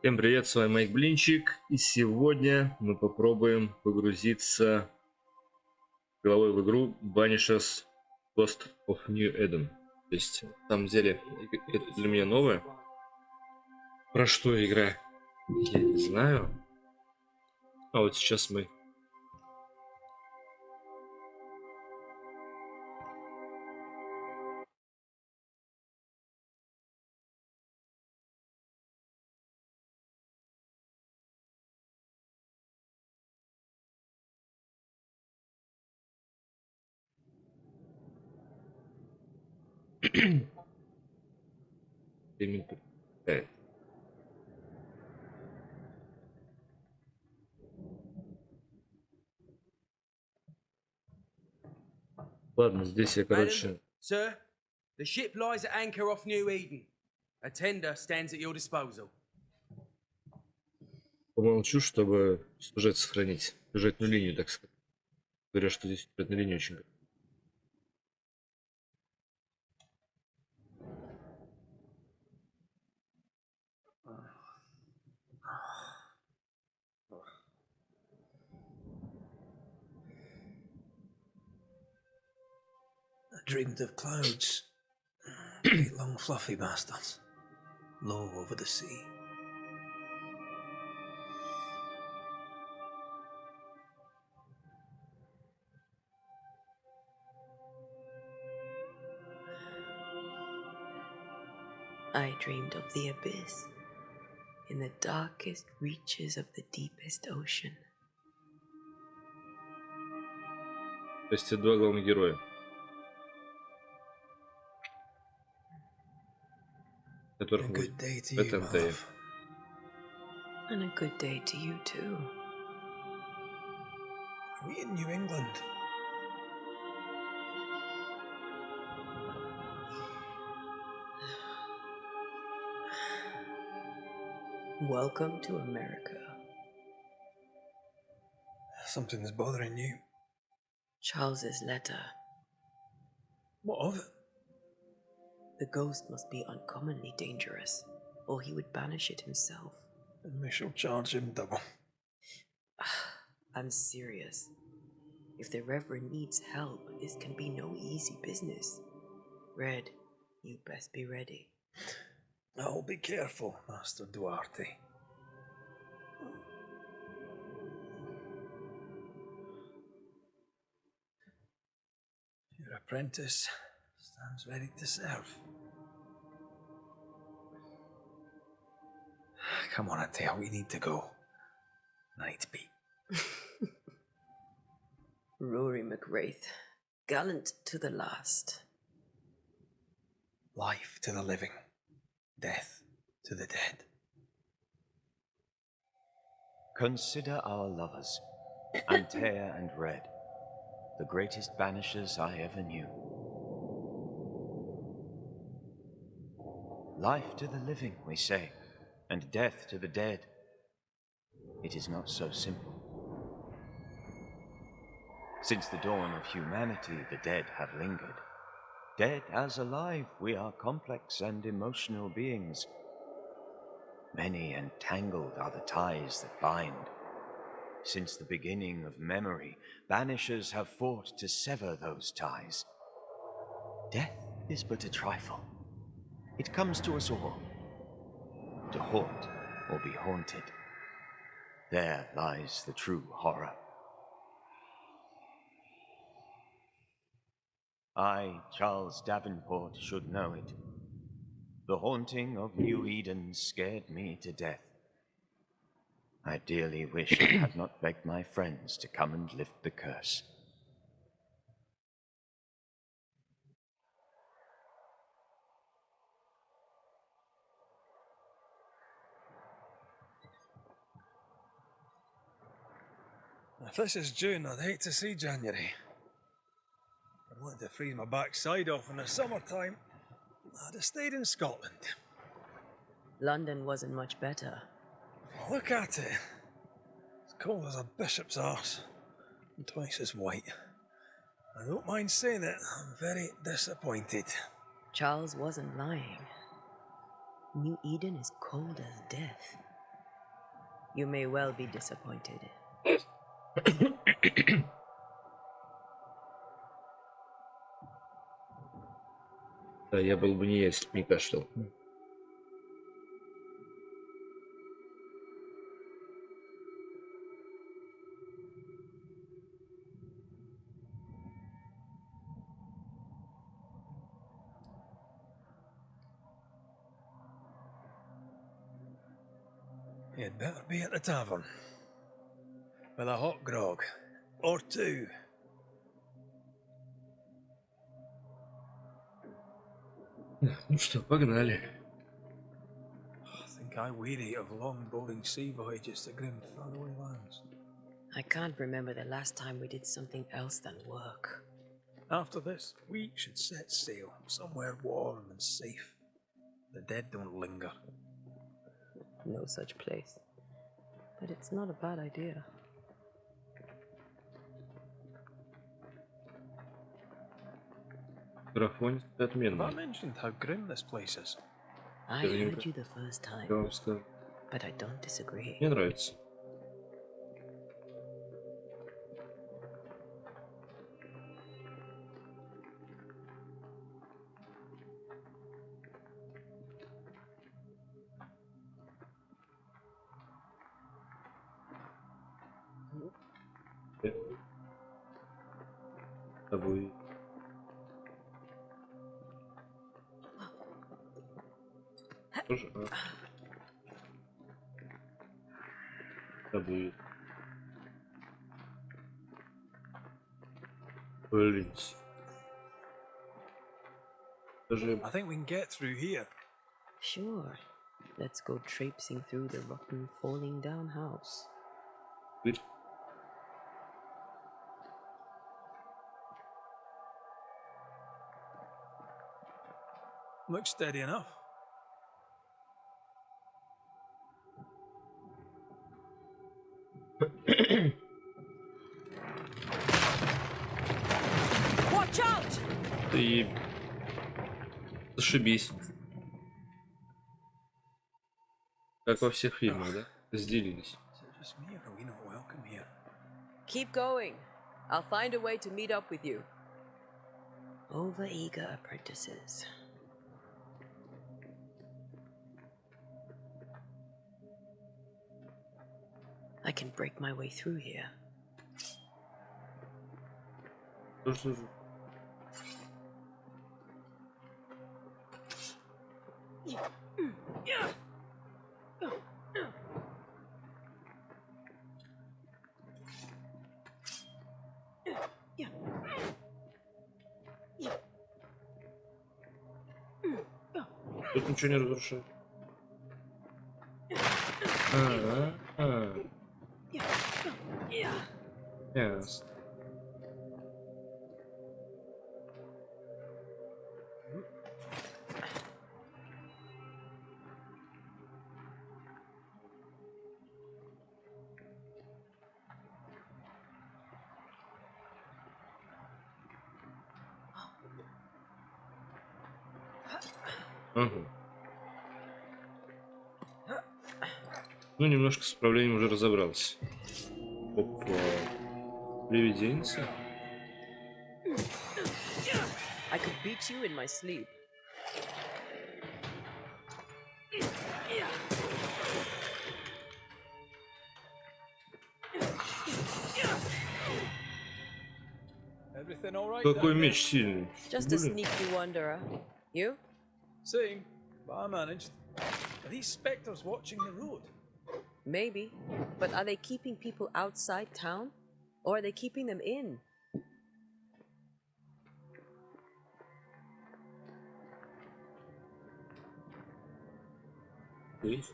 Всем привет, с вами Майк Блинчик, и сегодня мы попробуем погрузиться головой в игру Banishers Ghost of New Eden. То есть, на самом деле, это для меня новое. Про что игра, я не знаю. А вот сейчас мы... Ладно, здесь я, короче... Sir, the ship lies at anchor off New Eden. A tender stands at your disposal. Помолчу, чтобы сюжет сохранить. Сюжетную линию, так сказать. Говорят, что здесь сюжетная линия очень... I dreamed of clouds, great long fluffy bastards, low over the sea. I dreamed of the abyss, in the darkest reaches of the deepest ocean. То есть это два главных героя. Которых мы в этом тае. And a good day to you too. Are we in New England? Welcome to America. Something's bothering you. Charles's letter. What of it? The ghost must be uncommonly dangerous, or he would banish it himself. And we shall charge him double. I'm serious. If the Reverend needs help, this can be no easy business. Red, you best be ready. I'll be careful, Master Duarte. Your apprentice stands ready to serve. Come on, Atea, we need to go. Night beat. Rory McWraith, gallant to the last. Life to the living, death to the dead. Consider our lovers, Antea and Red, the greatest banishers I ever knew. Life to the living, we say, and death to the dead. It is not so simple. Since the dawn of humanity, the dead have lingered. Dead as alive, we are complex and emotional beings. Many and tangled are the ties that bind. Since the beginning of memory, banishers have fought to sever those ties. Death is but a trifle. It comes to us all. To haunt or be haunted. There lies the true horror. I, Charles Davenport, should know it. The haunting of New Eden scared me to death. I dearly wish I had not begged my friends to come and lift the curse. If this is June, I'd hate to see January. I'd want to freeze my backside off in the summertime. I'd have stayed in Scotland. London wasn't much better. Look at it. It's cold as a bishop's arse, and twice as white. I don't mind saying it, I'm very disappointed. Charles wasn't lying. New Eden is cold as death. You may well be disappointed. Да, я был бы не я, если бы не кашлял. You'd better be at the tavern. With a hot grog. Or two. Ну что, погнали. I think I weary of long, boring sea voyages to grim, faraway lands. I can't remember the last time we did something else than work. After this, we should set sail somewhere warm and safe. The dead don't linger. No such place. But it's not a bad idea. Графоний Have I отменный. mentioned how grim this place is? I Наверняка. heard you the first time, Я вам скажу. but I don't disagree. Мне нравится. С тобой. Тоже, С тобой. Блин. Даже I think we can get through here. Sure. Let's go traipsing through the rotten, falling down house. дверь. Looks steady enough. Watch out! Ты зашибись. Как во всех фильмах, да? Разделились. Is it just me or are we not welcome here? Keep going. I'll find a way to meet up with you. Overeager apprentices. I can break my way through here. Что же? Тут ничего не разрушает. Ясно. Ага. Ну, немножко с управлением уже разобрался. Опа. Привиденься. I could beat you in my sleep. Everything all right? Какой down there? меч сильный. Just a Блин. sneaky wanderer. You? Same, but I managed. Are these spectres watching the road? Maybe. But are they keeping people outside town? Or are they keeping them in? Есть?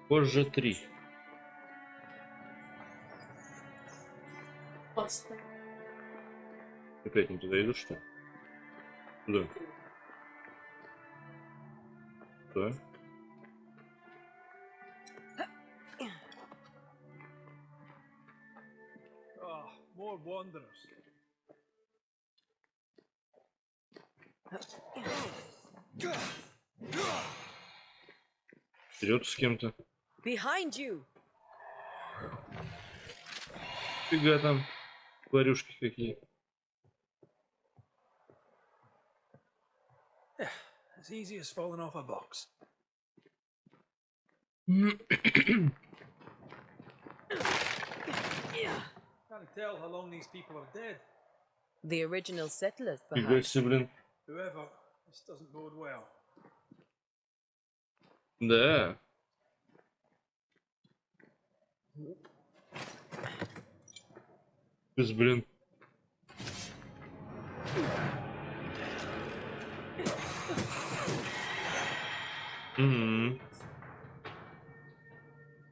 Позже 3. Опять не туда иду, что ли? Туда. Туда. more wanderers. Вперед с кем-то. Behind you! Фига там. Тварюшки какие. As easy as falling off a box. Can't tell how long these people are dead. The original settlers, Фига perhaps. себе, блин. Whoever, this doesn't bode well. Да. Плюс, блин.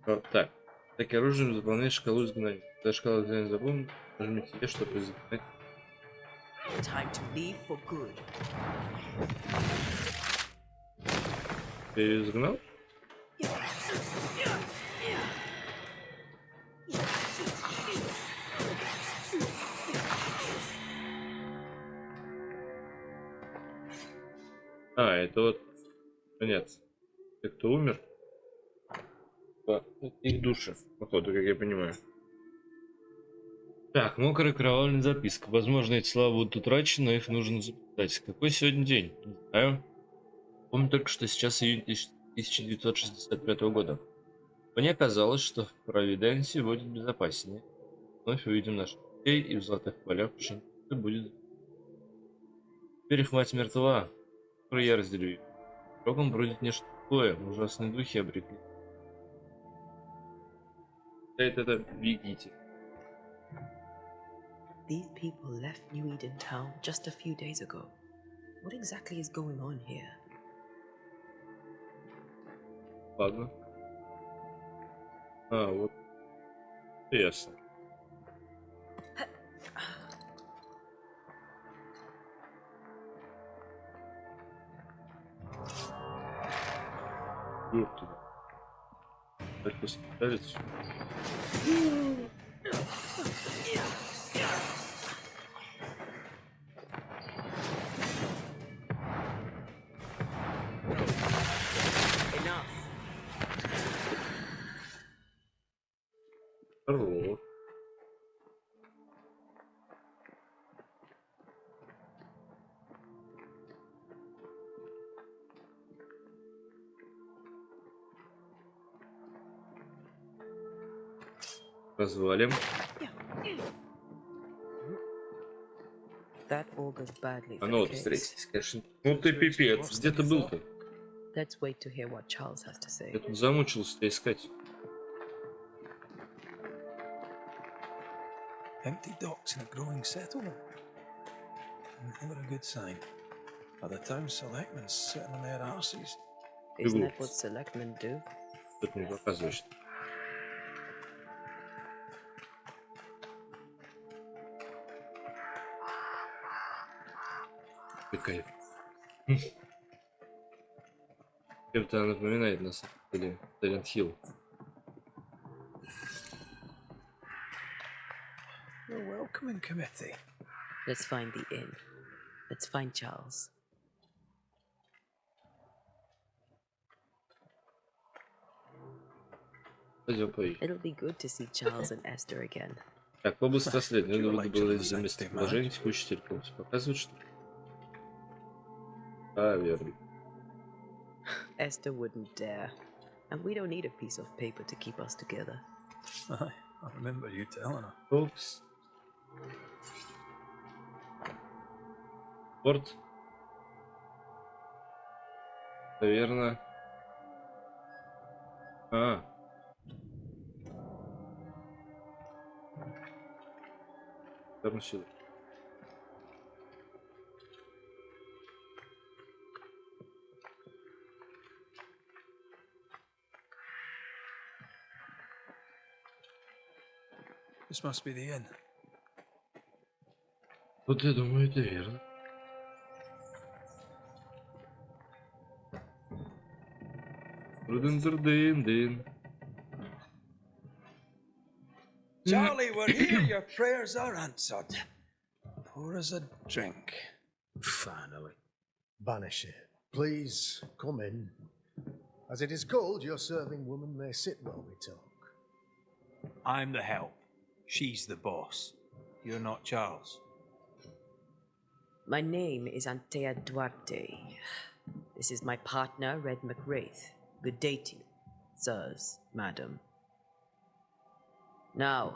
Вот так. Так, оружием заполняешь шкалу изгнания. Когда шкала изгнания заполнена, нажмите Е, чтобы изгнать. Time to leave for good. Ты ее изгнал? А, это вот... Понятно. Те, кто умер. Их души, походу, как я понимаю. Так, мокрая кровавая записка. Возможно, эти слова будут утрачены, но их нужно записать. Какой сегодня день? Не знаю. Помню только, что сейчас июнь 1965 года. Мне казалось, что в Провиденции будет безопаснее. Вновь увидим наших детей, и в золотых полях пшеницы будет. Теперь их мать мертва, которую я разделю ее. Кругом бродит нечто такое, ужасные духи обрекли. Это бегите. These people left New Eden town just a few days ago. What exactly is going on here? Ладно. А, вот. Ясно. Ух ты. Так поставить. Enough. Здорово. Развалим. That augurs badly А for ну the вот, case. встретились, конечно. Ну ты пипец, где ты был-то? Let's wait to hear what Charles has to say. Я тут замучился тебя искать. Empty docks in a growing settlement. Never a good sign. Are the town selectmen sitting on their arses? Isn't that what selectmen do? Тут мне показываешь. Кайф. Чем-то напоминает на самом деле Silent Hill. The welcoming committee. Let's find the inn. Let's find Charles. Пойдем поищем. It'll be good to see Charles and Esther again. Так, область расследования. Надо было из-за местоположения текущей территории. Показывает, что... А, верно. Esther wouldn't dare. And we don't need a piece of paper to keep us together. Aye, I remember you telling her. Опс. Порт. Наверное. А. Там сюда. This must be the inn. Вот я думаю, это верно. Дын-дын-дын-дын. Charlie, we're here. Your prayers are answered. Pour us a drink. Finally. Banisher, please come in. As it is cold, your serving woman may sit while we talk. I'm the help. She's the boss. You're not Charles. My name is Antea Duarte. This is my partner, Red McWraith. Good day to you, sirs, madam. Now,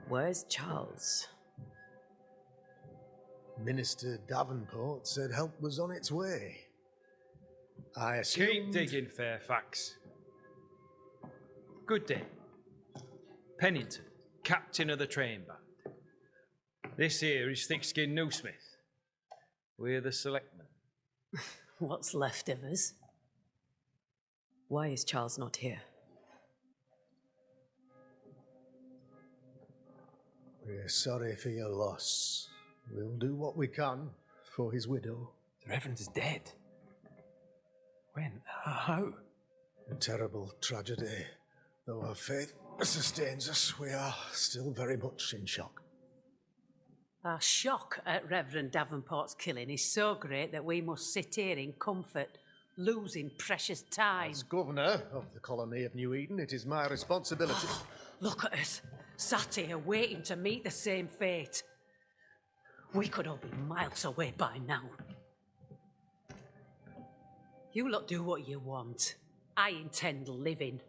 where's Charles? Minister Davenport said help was on its way. I assumed... Keep digging, Fairfax. Good day. Pennington, captain of the train band. This here is thick-skinned Newsmith. We're the selectmen. What's left of us? Why is Charles not here? We're sorry for your loss. We'll do what we can for his widow. The Reverend is dead. When? How? A terrible tragedy. Though our faith sustains us, we are still very much in shock. Our shock at Reverend Davenport's killing is so great that we must sit here in comfort, losing precious time. As governor of the colony of New Eden, it is my responsibility. Look at us, sat here waiting to meet the same fate. We could all be miles away by now. You lot do what you want. I intend living.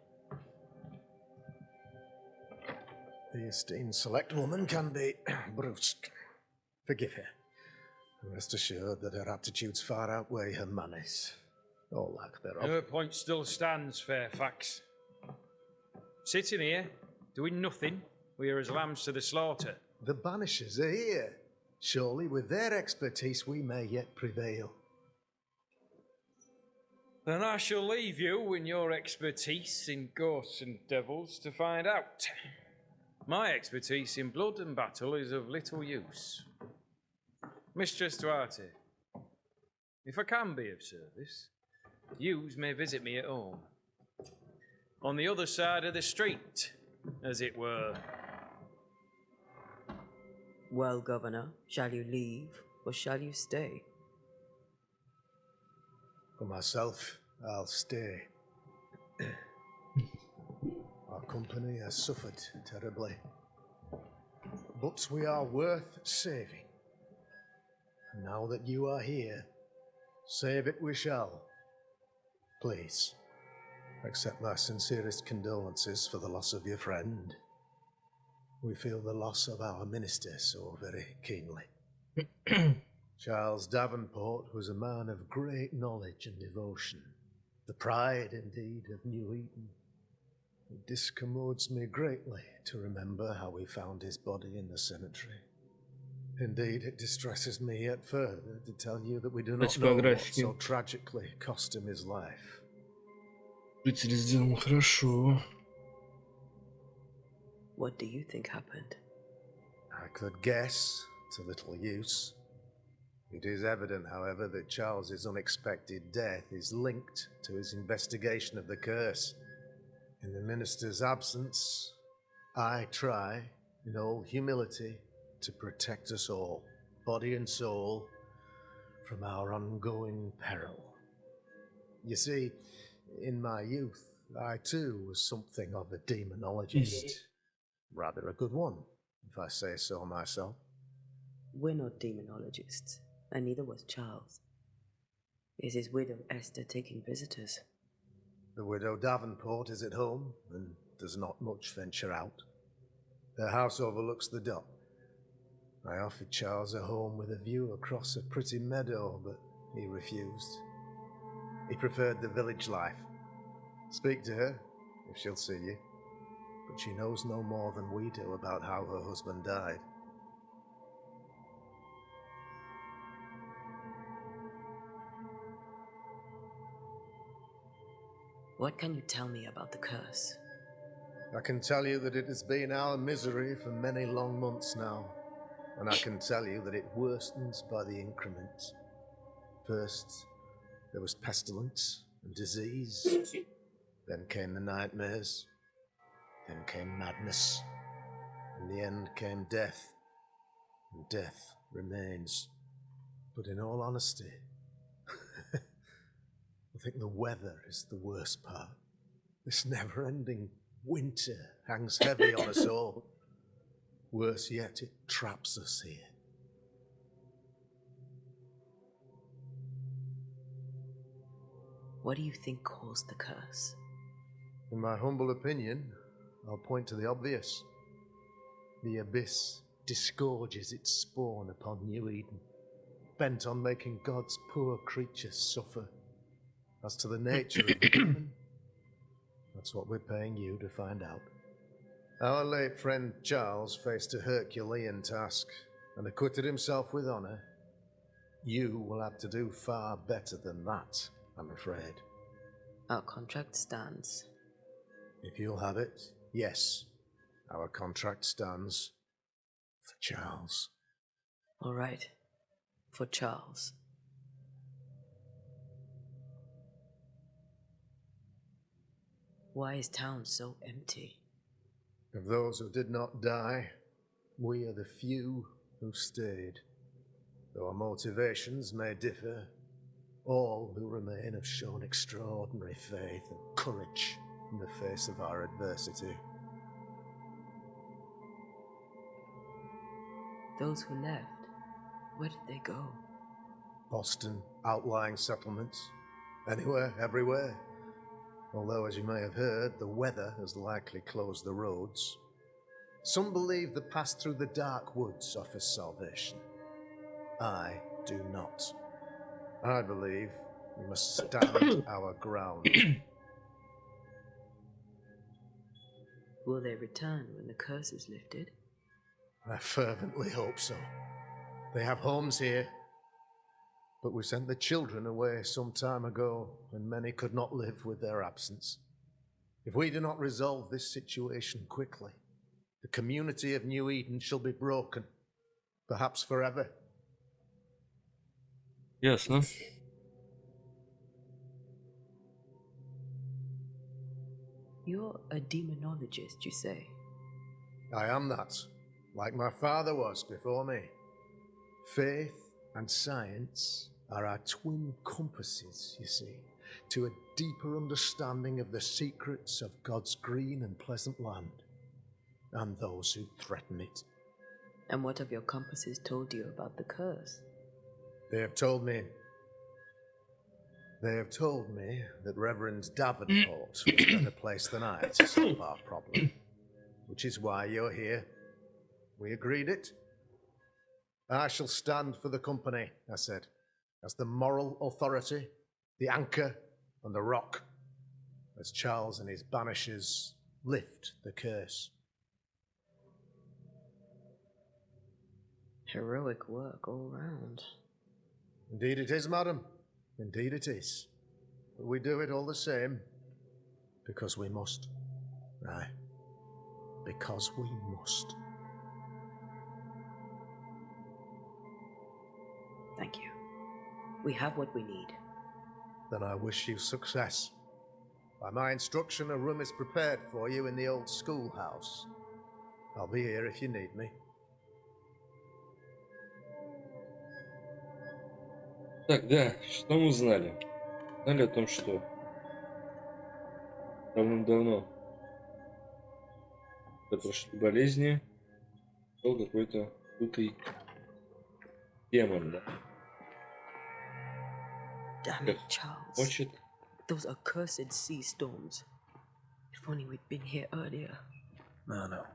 The esteemed select woman can be brusque. Forgive her. Rest assured that her aptitudes far outweigh her manners. Or lack thereof. Her point still stands, Fairfax. Sitting here, doing nothing, we're as lambs to the slaughter. The Banishers are here. Surely with their expertise we may yet prevail. Then I shall leave you and your expertise in ghosts and devils to find out. My expertise in blood and battle is of little use. Mistress Duarte, if I can be of service, yous may visit me at home. On the other side of the street, as it were. Well, Governor, shall you leave or shall you stay? For myself, I'll stay. Our company has suffered terribly. But we are worth saving. And now that you are here, save it we shall. Please, accept my sincerest condolences for the loss of your friend. We feel the loss of our minister so very keenly. Charles Davenport was a man of great knowledge and devotion, the pride indeed of New Eden. It discommodes me greatly to remember how we found his body in the cemetery. Indeed, it distresses me yet further to tell you that we do not know what so tragically cost him his life. Рыцарь сделал хорошо. What do you think happened? I could guess, to little use. It is evident, however, that Charles's unexpected death is linked to his investigation of the curse. In the minister's absence, I try, in all humility, to protect us all, body and soul, from our ongoing peril. You see, in my youth, I too was something of a demonologist. Rather a good one, if I say so myself. We're not demonologists, and neither was Charles. Is his widow Esther taking visitors? The widow Davenport is at home and does not much venture out. Their house overlooks the dock. I offered Charles a home with a view across a pretty meadow, but he refused. He preferred the village life. Speak to her, if she'll see you. But she knows no more than we do about how her husband died. What can you tell me about the curse? I can tell you that it has been our misery for many long months now. And I can tell you that it worstens by the increments. First, there was pestilence and disease. Then came the nightmares. Then came madness. In the end came death, and death remains. But in all honesty, I think the weather is the worst part. This never-ending winter hangs heavy on us all. Worse yet, it traps us here. What do you think caused the curse? In my humble opinion, I'll point to the obvious. The abyss disgorges its spawn upon New Eden, bent on making God's poor creatures suffer. As to the nature of the demon, that's what we're paying you to find out. Our late friend Charles faced a Herculean task and acquitted himself with honor. You will have to do far better than that, I'm afraid. Our contract stands. If you'll have it, yes, our contract stands for Charles. All right. For Charles. Why is town so empty? Of those who did not die, we are the few who stayed. Though our motivations may differ, all who remain have shown extraordinary faith and courage in the face of our adversity. Those who left, where did they go? Boston, outlying settlements, anywhere, everywhere. Although, as you may have heard, the weather has likely closed the roads. Some believe the path through the dark woods offers salvation. I do not. I believe we must stand our ground. Will they return when the curse is lifted? I fervently hope so. They have homes here. But we sent the children away some time ago, and many could not live with their absence. If we do not resolve this situation quickly, the community of New Eden shall be broken, perhaps forever. Ясно. You're a demonologist, you say? I am that, like my father was before me. Faith and science are our twin compasses, you see, to a deeper understanding of the secrets of God's green and pleasant land, and those who threaten it. And what have your compasses told you about the curse? They have told me that Reverend Davenport was better placed than I to solve our problem, which is why you're here. We agreed it. I shall stand for the company, I said, as the moral authority, the anchor, and the rock, as Charles and his Banishers lift the curse. Heroic work all round. Indeed it is, madam. Indeed it is. But we do it all the same, because we must. Aye, because we must. Thank you. We have what we need. Then I wish you success. By my instruction, a room is prepared for you in the old schoolhouse. I'll be here if you need me. Так, да, что мы узнали? Узнали о том, что давным-давно прошли болезни, был какой-то лютый демон, да? Damn it, Charles. Хочет Those accursed sea storms. If only we'd been here earlier. I know.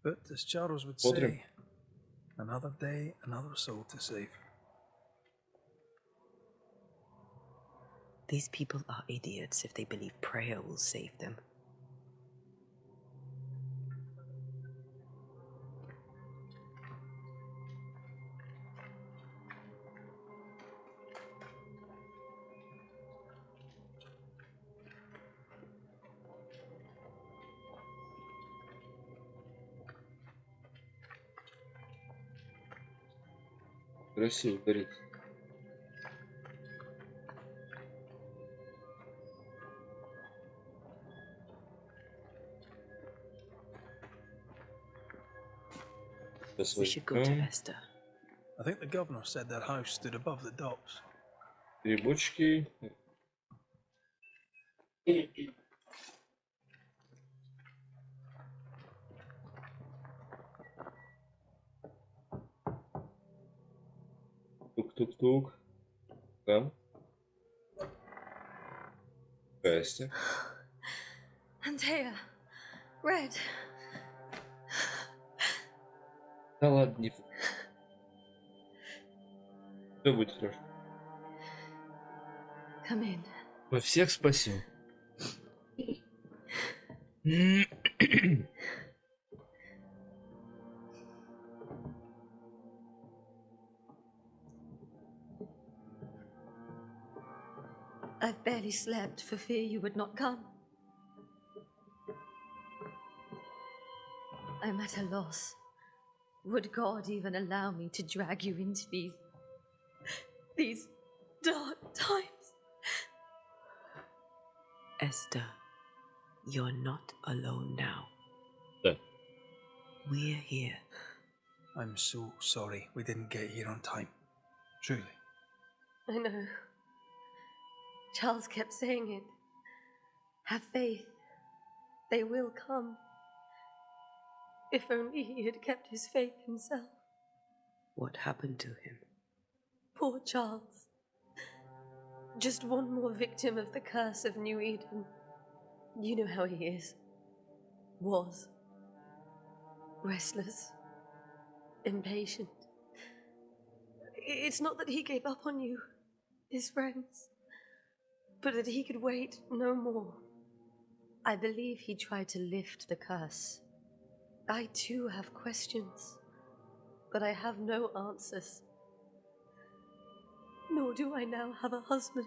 But as Charles would Смотрим. say, another day, another soul to save. These people are idiots if they believe prayer will save them. красиво горит. We should go to Esther. I think the governor said that house stood above the docks. Две бочки. Тук-тук-тук. Там. Здрасте. Antea, Red. Да ладно, не... Все будет хорошо. Come in. Мы всех спасем. I've barely slept for fear you would not come. I'm at a loss. Would God even allow me to drag you into these dark times? Esther, you're not alone now. Да. We're here. I'm so sorry we didn't get here on time. Truly. I know. Charles kept saying it. Have faith. They will come. If only he had kept his faith himself. What happened to him? Poor Charles. Just one more victim of the curse of New Eden. You know how he is. Was. Restless. Impatient. It's not that he gave up on you, his friends, but that he could wait no more. I believe he tried to lift the curse. I too have questions, but I have no answers. Nor do I now have a husband.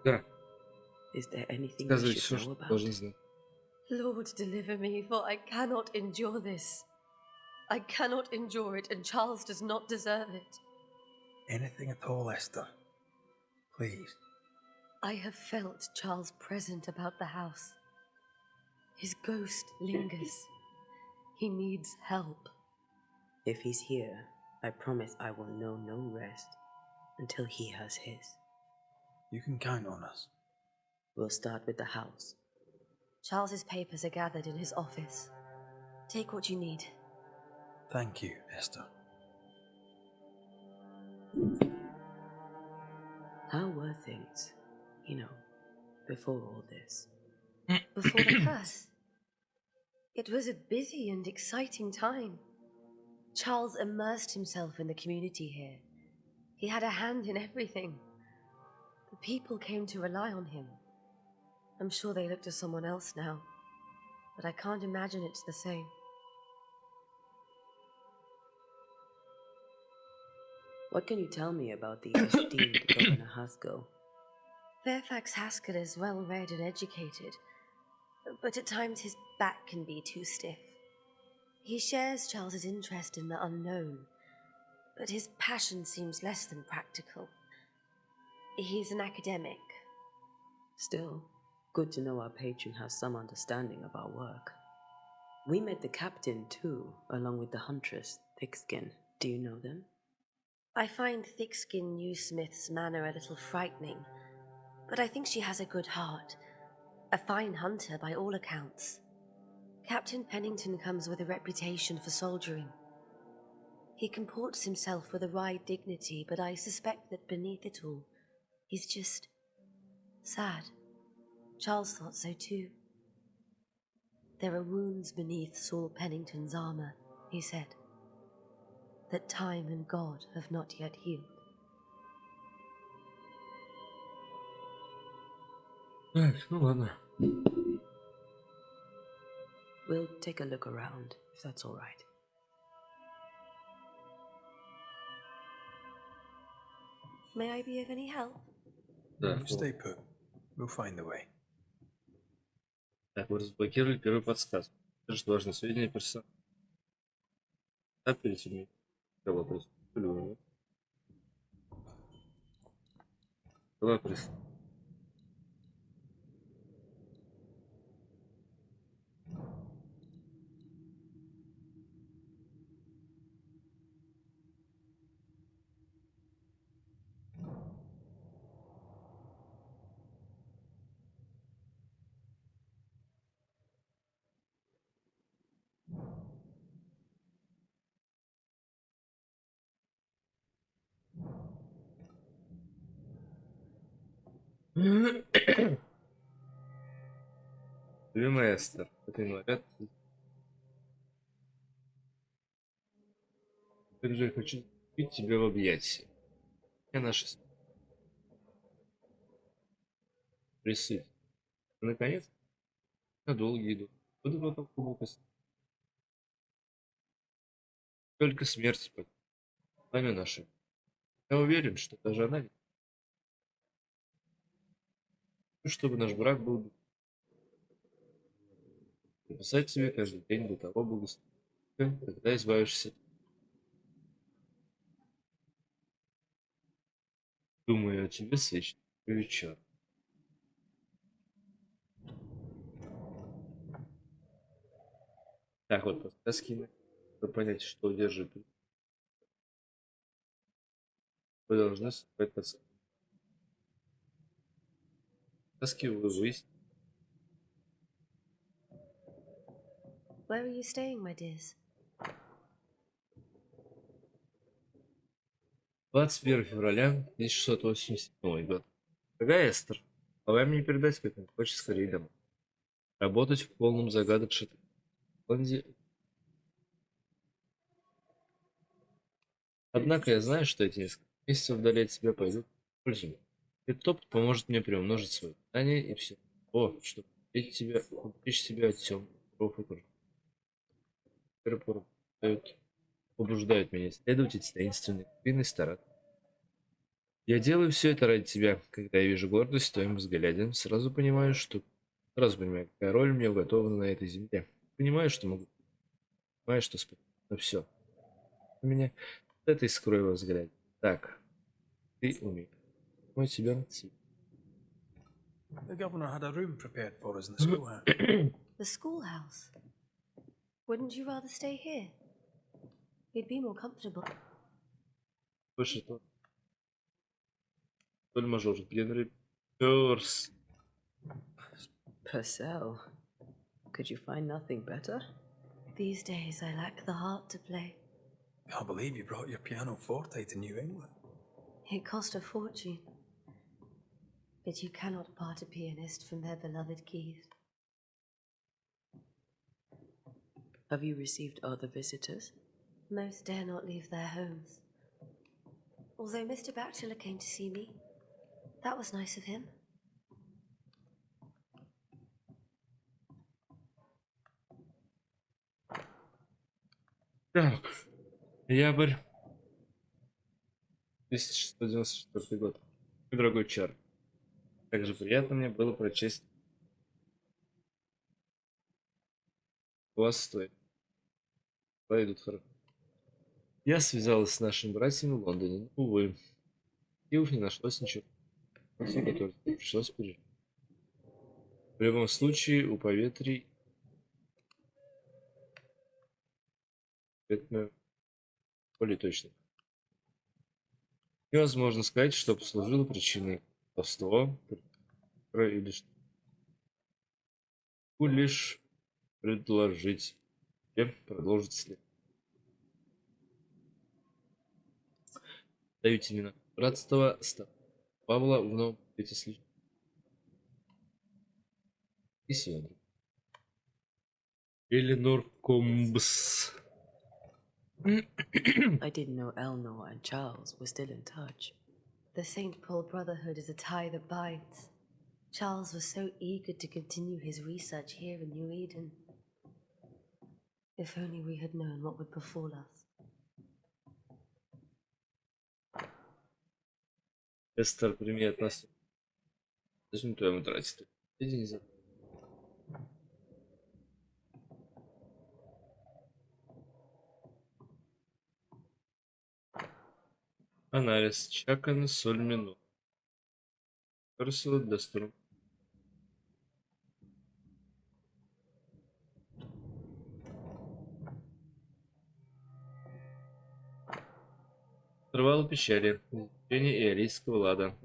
Да. Is there anything we Сказывайте should все, know что about? должны знать. Lord, deliver me, for I cannot endure this. I cannot endure it, and Charles does not deserve it. Anything at all, Esther. Please. I have felt Charles present about the house. His ghost lingers. He needs help. If he's here, I promise I will know no rest until he has his. You can count on us. We'll start with the house. Charles's papers are gathered in his office. Take what you need. Thank you, Esther. How were things, before all this? Before the curse. It was a busy and exciting time. Charles immersed himself in the community here. He had a hand in everything. The people came to rely on him. I'm sure they look to someone else now, but I can't imagine it's the same. What can you tell me about the esteemed Governor Haskell? Fairfax Haskell is well read and educated, but at times his back can be too stiff. He shares Charles's interest in the unknown, but his passion seems less than practical. He's an academic. Still, good to know our patron has some understanding of our work. We met the captain too, along with the huntress, Thickskin. Do you know them? I find Thickskin Newsmith's manner a little frightening, but I think she has a good heart. A fine hunter by all accounts. Captain Pennington comes with a reputation for soldiering. He comports himself with a wry dignity, but I suspect that beneath it all, he's just sad. Charles thought so too. There are wounds beneath Saul Pennington's armor, he said, that time and God have not yet healed. Так, ну ладно. We'll take a look around, if that's all right. May I be of any help? Да. Stay put. We'll find the way. Так, вы разблокировали первую подсказку. Содержит важные сведения персонажа. Так, перетяни. Кого присутствует? Кого присутствует? Любимая Эстер, это говорят. Как же я хочу пить тебя в объятия. Я наша присыпь. Наконец, на долгие идут. Буду потом глубоко только смерть под нами наши. Я уверен, что даже она не хочет, чтобы наш брак был написать тебе каждый день до того благословения, когда избавишься. Думаю о тебе с вечера до вечера. Так вот, подсказки, чтобы понять, что удерживает. Вы должны создать подсказки. Подсказки вы выясните. Where are you staying, my dears? 21 февраля 1687 год. Дорогая Эстер, давай мне передать, как он хочет скорее домой. Работать в полном загадок Шотландии. Однако я знаю, что эти несколько месяцев вдали от тебя пойдут в пользу мне. Этот опыт поможет мне приумножить свои знания и все. Чтобы уберечь тебя от темных побуждают меня исследовать эти таинственные глубины и стараться. Я делаю все это ради тебя. Когда я вижу гордость в твоем взгляде, сразу понимаю, какая роль мне уготована на этой земле. Понимаю, что способен на все. У меня это и скрою во взгляде. Так, ты умеешь. Мой тебя цвет. The governor had a room prepared for us in the schoolhouse. The schoolhouse? Wouldn't you rather stay here? You'd be more comfortable. Больше то. Толь мажор. Генри Перс. Purcell. Could you find nothing better? These days I lack the heart to play. Can't believe you brought your pianoforte to New England. It cost a fortune. But you cannot part a pianist from their beloved keys. Have you received other visitors? Most dare not leave their homes. Although Mr. Bachelor came to see me, that was nice of him. Так, ноябрь 1694 год. Мой дорогой Чар. Также приятно мне было прочесть вас стоит. Пойдут хорошо. Я связалась с нашими братьями в Лондоне, но, увы, сил не нашлось ничего, который пришлось пережить. В любом случае, у поветрий это более точно. Невозможно сказать, что послужило причиной колдовства или что. Могу лишь предложить тебе продолжить след. Даю тебе имена братства Павла в новом свете слишком. И сегодня. Эленор Комбс. I didn't know Eleanor and Charles were still in touch. The St. Paul Brotherhood is a tie that binds. Charles was so eager to continue his research here in New Eden. If only we had known what would befall us. Эстер, прими от нас. Зачем твоему тратить? Иди не за. Анализ. Чакан, соль, минут. Персила для струн. Сорвало печали. Изучение иолийского лада.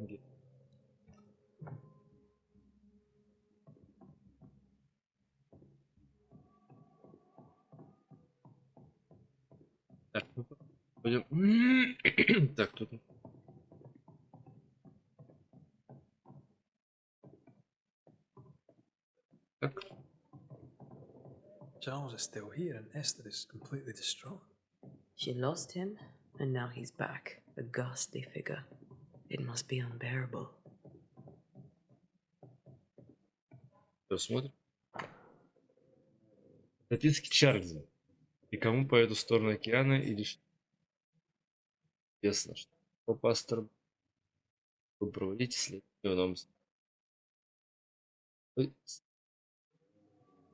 Так, мы пойдем. Так, тут. Так. Charles is still here and Esther is completely distraught. She lost him, and now he's back, a ghastly figure. It must be unbearable. Кто смотрит? Записки Чарльза. И кому по эту сторону океана или известно, что по пастору вы проводите след в дневном сне.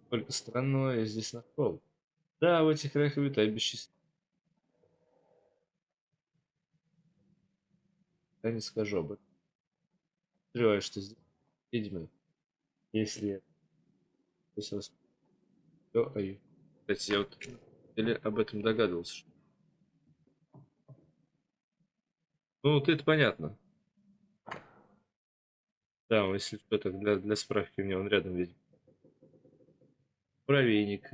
Сколько странного я здесь нашел. Да, в этих краях обитает бесчисленное. Я не скажу об этом. Подозреваю, что здесь ведьмы. Если я все о ее. Кстати, я вот или об этом догадывался. Ну, вот это понятно. Да, если что, так для справки у меня он рядом видит. Муравейник.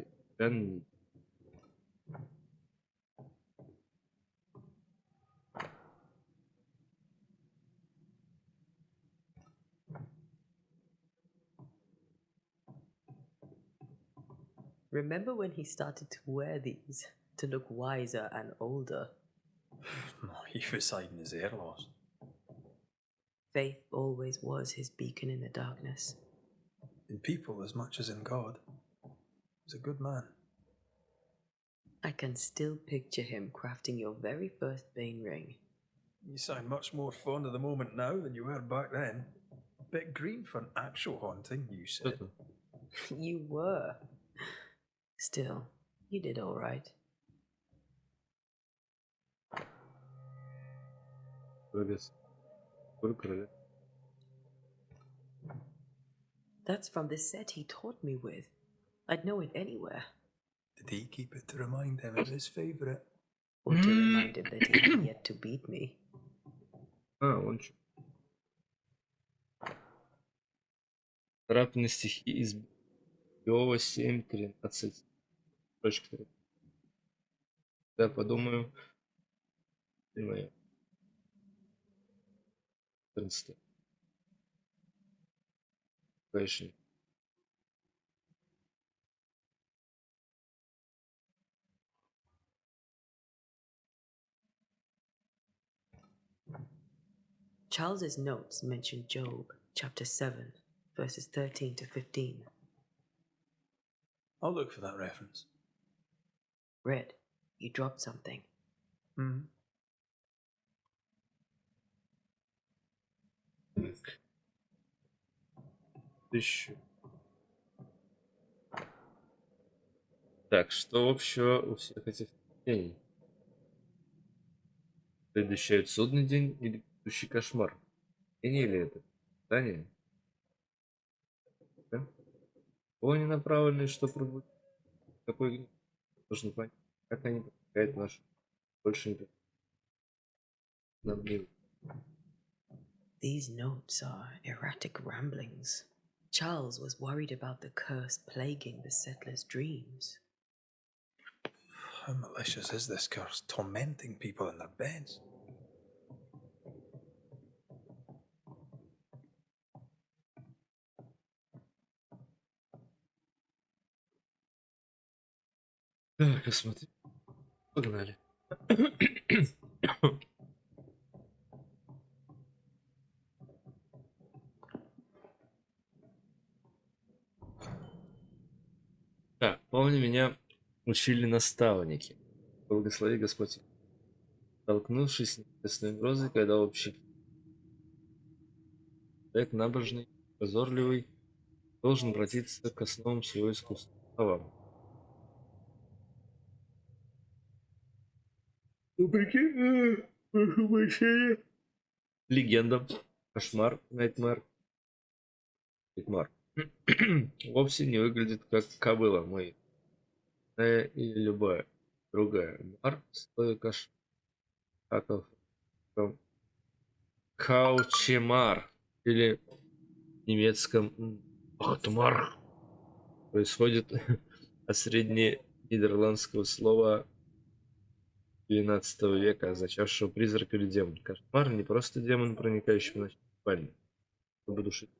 Remember when he started to wear these to look wiser and older? He was hiding his hair loss. Faith always was his beacon in the darkness. In people as much as in God. He's a good man. I can still picture him crafting your very first Bane ring. You sound much more fond of the moment now than you were back then. Bit green for an actual haunting, you said. You were. Still, you did all right. That's from the set he taught me with. I'd know it anywhere. Did he keep it to remind him of his favourite? Or to remind him that he had yet to beat me. Он что? Царапины стихи из Иова 7:13. Точка. Да, подумаю. Понимаю. 14. Конечно. Charles's notes mention Job, chapter 7, verses 13 to 15. I'll look for that reference. Red, you dropped something. Hmm. Еще. Так, что общего у всех этих дней? Предвещают судный день или грядущий кошмар? Или это питание? Да? Они направлены, что пробуют. Какой гнев? Нужно понять, как они помогают нашу. Больше не нам не. These notes are erratic ramblings. Charles was worried about the curse plaguing the settlers' dreams. How malicious is this curse, tormenting people in their beds? Так, посмотри. Погнали. Так, помню, меня учили наставники. Благослови Господь. Столкнувшись с небесной угрозой, когда общий человек набожный, позорливый, должен обратиться к основам своего искусства. Словам. Ну, прикинь, прошу прощения. Легенда. Кошмар. Найтмар. Вовсе не выглядит как кобыла мой. Или любая другая. Мар в слове кошаков. Каучемар. Или в немецком Ахтмар. Происходит от средненидерландского слова 12 века, означавшего призрак или демон. Кошмар не просто демон, проникающий в ночь спальню, чтобы душить.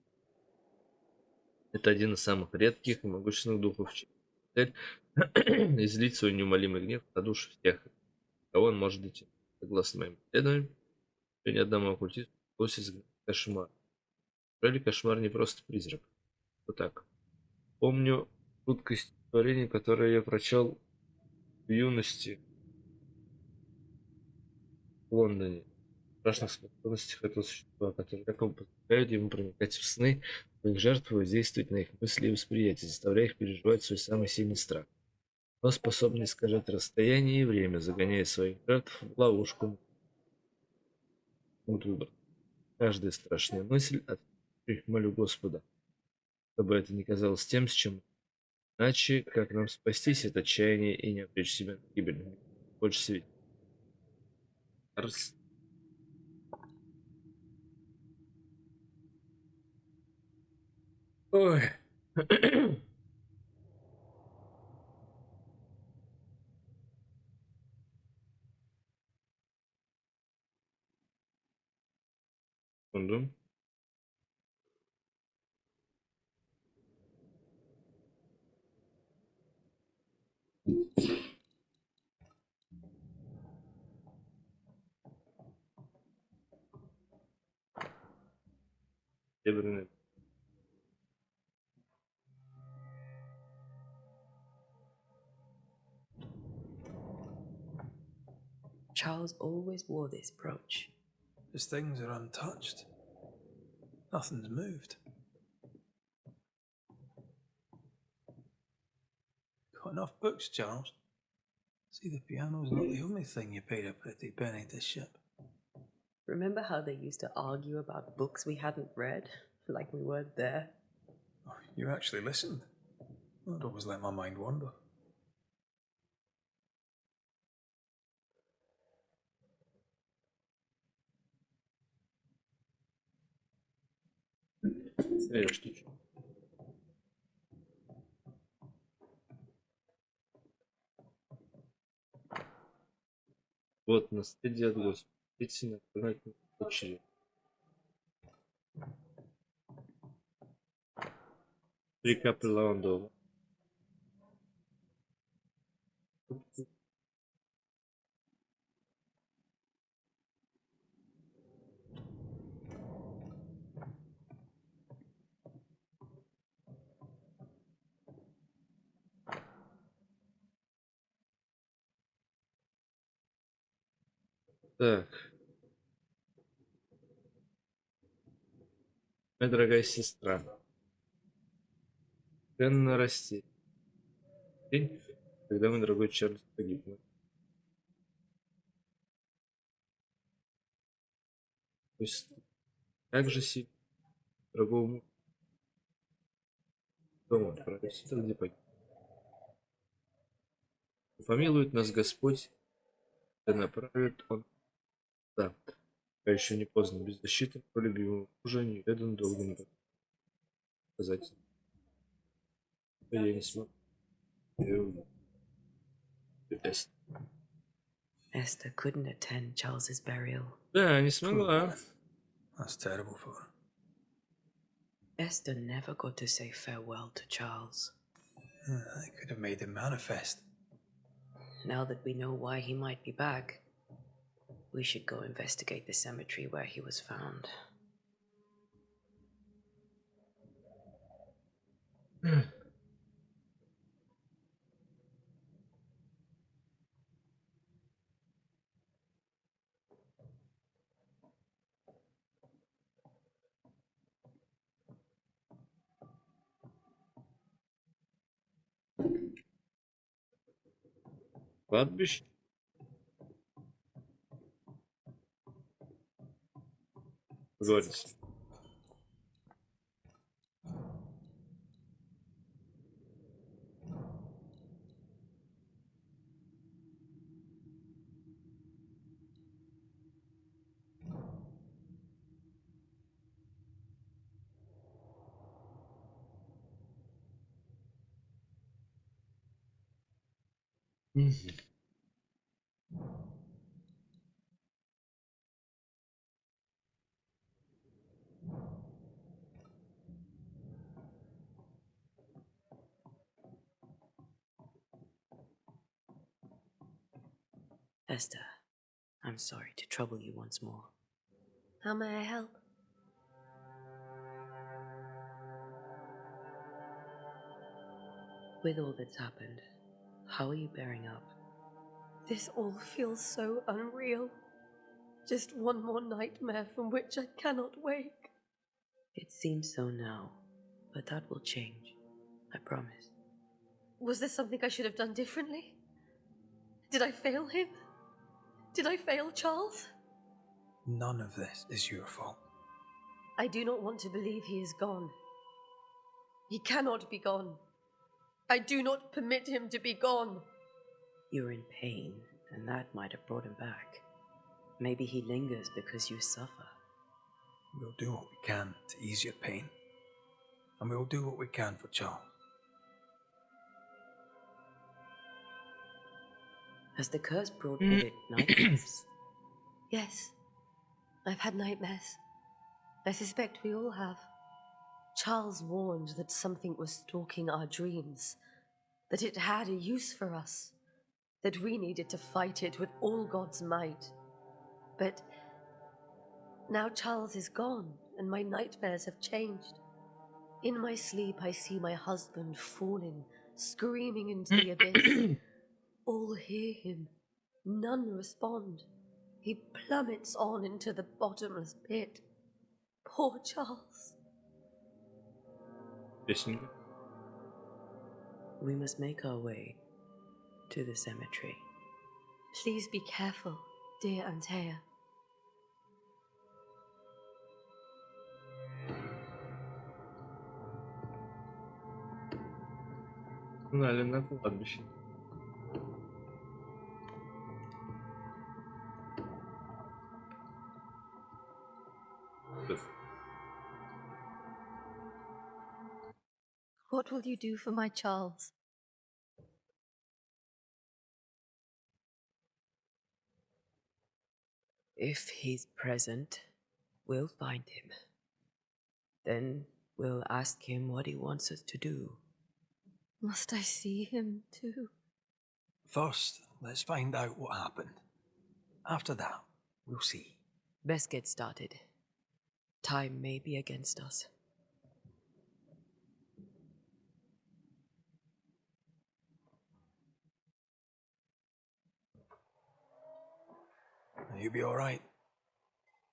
Это один из самых редких и могущественных духов, чья цель излить свой неумолимый гнев на душу всех, кого он может идти. Согласно моим исследованиям, ни одному оккультисту не удалось изгнать кошмар. Неужели кошмар не просто призрак? Вот так. Помню жуткое стихотворение, которое я прочел в юности в Лондоне. В страшных способностях этого существа, которые якобы позволяют ему проникать в сны своих жертв и воздействовать на их мысли и восприятие, заставляя их переживать свой самый сильный страх. Но способны искажать расстояние и время, загоняя своих жертв в ловушку. Вот выбор. Каждая страшная мысль, от которых молю Господа, чтобы это не казалось тем, с чем иначе, как нам спастись от отчаяния и не обречь себя на гибель. Больше светить. Раз. Ой. Секунду. Северный. Charles always wore this brooch. His things are untouched. Nothing's moved. Got enough books, Charles? See, the piano's not the only thing you paid a pretty penny to ship. Remember how they used to argue about books we hadn't read? Like we weren't there? Oh, you actually listened. I'd always let my mind wander. Штучка. Вот, наследие от Господа. Действительно, понятно, очередь. Три капли лавандового. Так. Моя дорогая сестра. Ценно расти. День, когда мой дорогой Чарльз погиб. То есть, как же сильно дорогому дому отправиться, где погиб. Помилует нас Господь, да направит Он. Да, а еще не поздно, без защиты по любимому уже не Эден долго не сказать. Я не смог. Esther couldn't attend Charles's burial. Да, не смогла. That's terrible for her. Esther never got to say farewell to Charles. I could have made him manifest. Now that we know why he might be back, we should go investigate the cemetery where he was found. Кладбище. Говорится. Esther, I'm sorry to trouble you once more. How may I help? With all that's happened, how are you bearing up? This all feels so unreal. Just one more nightmare from which I cannot wake. It seems so now, but that will change. I promise. Was there something I should have done differently? Did I fail him? Did I fail Charles? None of this is your fault. I do not want to believe he is gone. He cannot be gone. I do not permit him to be gone. You're in pain, and that might have brought him back. Maybe he lingers because you suffer. We'll do what we can to ease your pain. And we'll do what we can for Charles. Has the curse brought with it nightmares? Yes, I've had nightmares. I suspect we all have. Charles warned that something was stalking our dreams, that it had a use for us, that we needed to fight it with all God's might. But now Charles is gone, and my nightmares have changed. In my sleep, I see my husband falling, screaming into the abyss. All hear him. None respond. He plummets on into the bottomless pit. Poor Charles. Песенка. We must make our way to the cemetery. Please be careful, dear Antea. Погнали на кладбище. What will you do for my Charles? If he's present, we'll find him. Then we'll ask him what he wants us to do. Must I see him too? First, let's find out what happened. After that, we'll see. Best get started. Time may be against us. You'll be all right.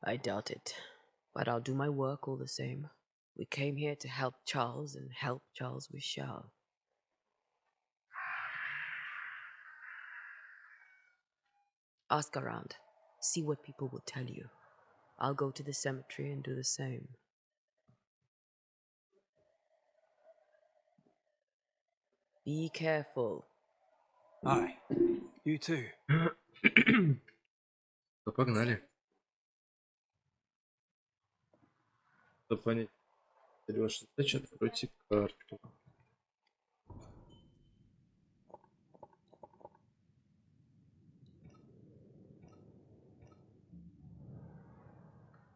I doubt it, but I'll do my work all the same. We came here to help Charles, and help Charles we shall. Ask around. See what people will tell you. I'll go to the cemetery and do the same. Be careful. Aye. You too. То погнали. Чтобы понять, ваша задача, откройте карту.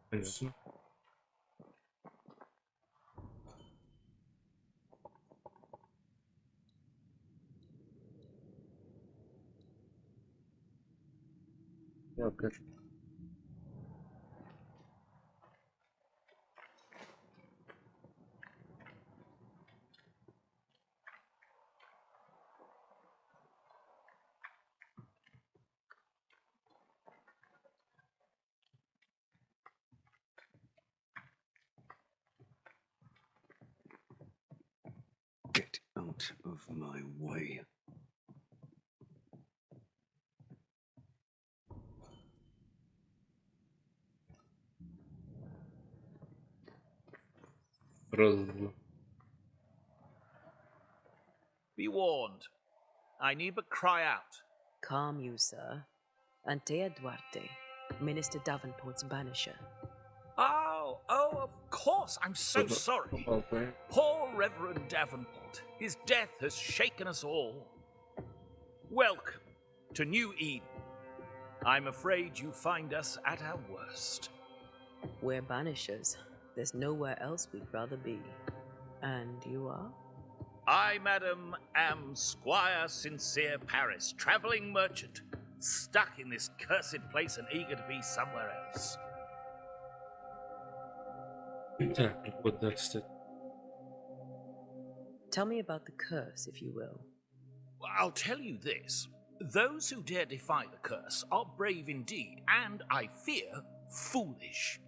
Понятно. Я покажу. Get out of my way. Раз, два. Be warned. I need but cry out. Calm you, sir. Antea Duarte, Minister Davenport's banisher. Oh, of course. I'm so sorry. Okay. Poor Reverend Davenport. His death has shaken us all. Welcome to New Eden. I'm afraid you find us at our worst. We're banishers. There's nowhere else we'd rather be. And you are? I, madam, am Squire Sincere Paris, travelling merchant, stuck in this cursed place and eager to be somewhere else. Так, вот да, кстати. Tell me about the curse, if you will. I'll tell you this. Those who dare defy the curse are brave indeed, and, I fear, foolish.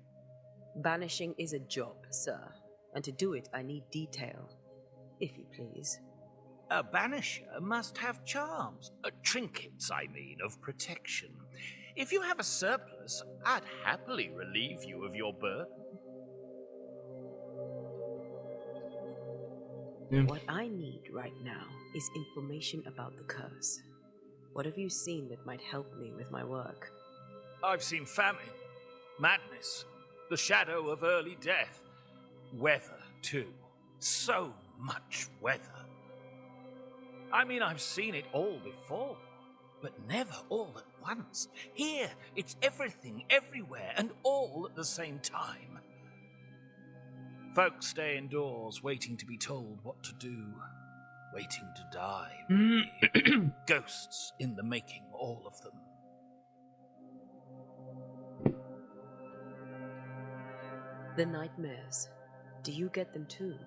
Banishing is a job, sir, and to do it I need detail, if you please. A banisher must have charms, trinkets, I mean, of protection. If you have a surplus, I'd happily relieve you of your burden. What I need right now is information about the curse. What have you seen that might help me with my work? I've seen famine, madness, the shadow of early death. Weather, too. So much weather. I mean, I've seen it all before, but never all at once. Here, it's everything, everywhere, and all at the same time. Folks stay indoors, waiting to be told what to do, waiting to die. Really. Ghosts in the making, all of them. The nightmares. Do you get them too?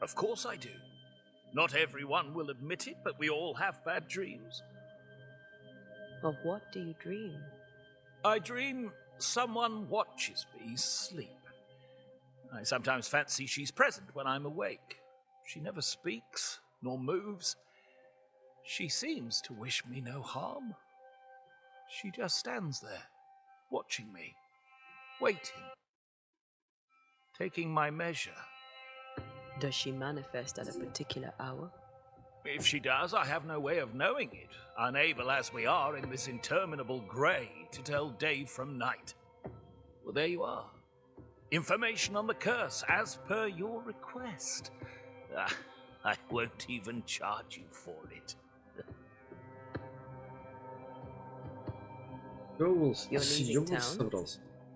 Of course I do. Not everyone will admit it, but we all have bad dreams. Of what do you dream? I dream someone watches me sleep. I sometimes fancy she's present when I'm awake. She never speaks, nor moves. She seems to wish me no harm. She just stands there, watching me, waiting, taking my measure. Does she manifest at a particular hour? If she does, I have no way of knowing it, unable as we are in this interminable grey to tell day from night. Well, there you are. Information on the curse, as per your request. I won't even charge you for it. You're leaving town?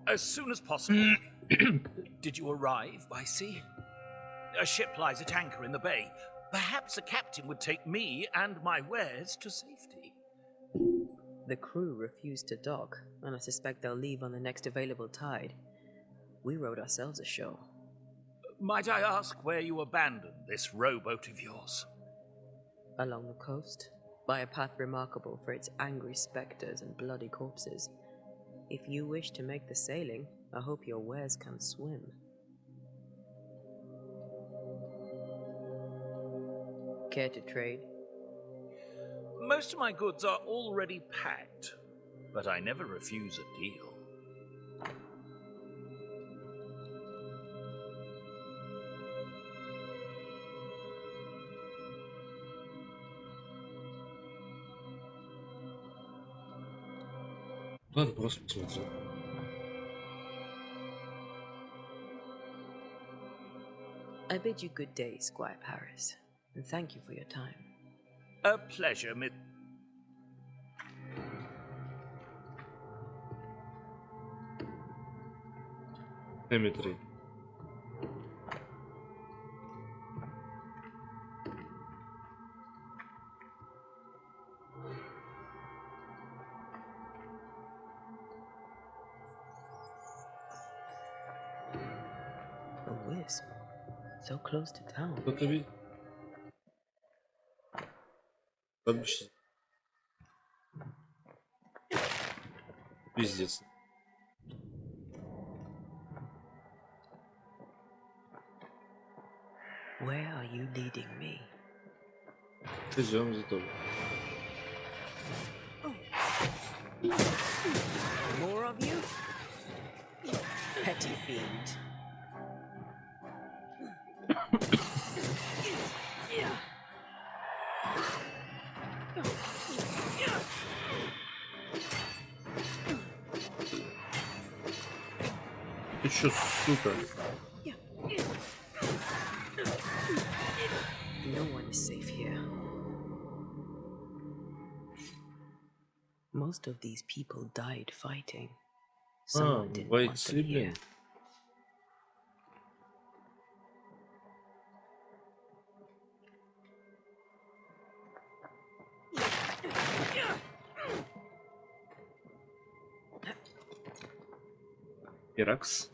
As soon as possible. Did you arrive by sea? A ship lies at anchor in the bay. Perhaps a captain would take me and my wares to safety. The crew refused to dock, and I suspect they'll leave on the next available tide. We rode ourselves ashore. Might I ask where you abandoned this rowboat of yours? Along the coast, by a path remarkable for its angry spectres and bloody corpses. If you wish to make the sailing, I hope your wares can swim. Care to trade? Most of my goods are already packed, but I never refuse a deal. Ладно, просто посмотрим. I bid you good day, Squire Paris, and thank you for your time. A pleasure, Miss. Эми-3. A wisp. So close to town. Кто-то видит? Обычно. Пиздец. Where are you leading me? Идем за тобой. More of you? Petty fiend. Ты чё, сука? No one is safe here. Most of these people died fighting. Someone didn't want them here. Иракс.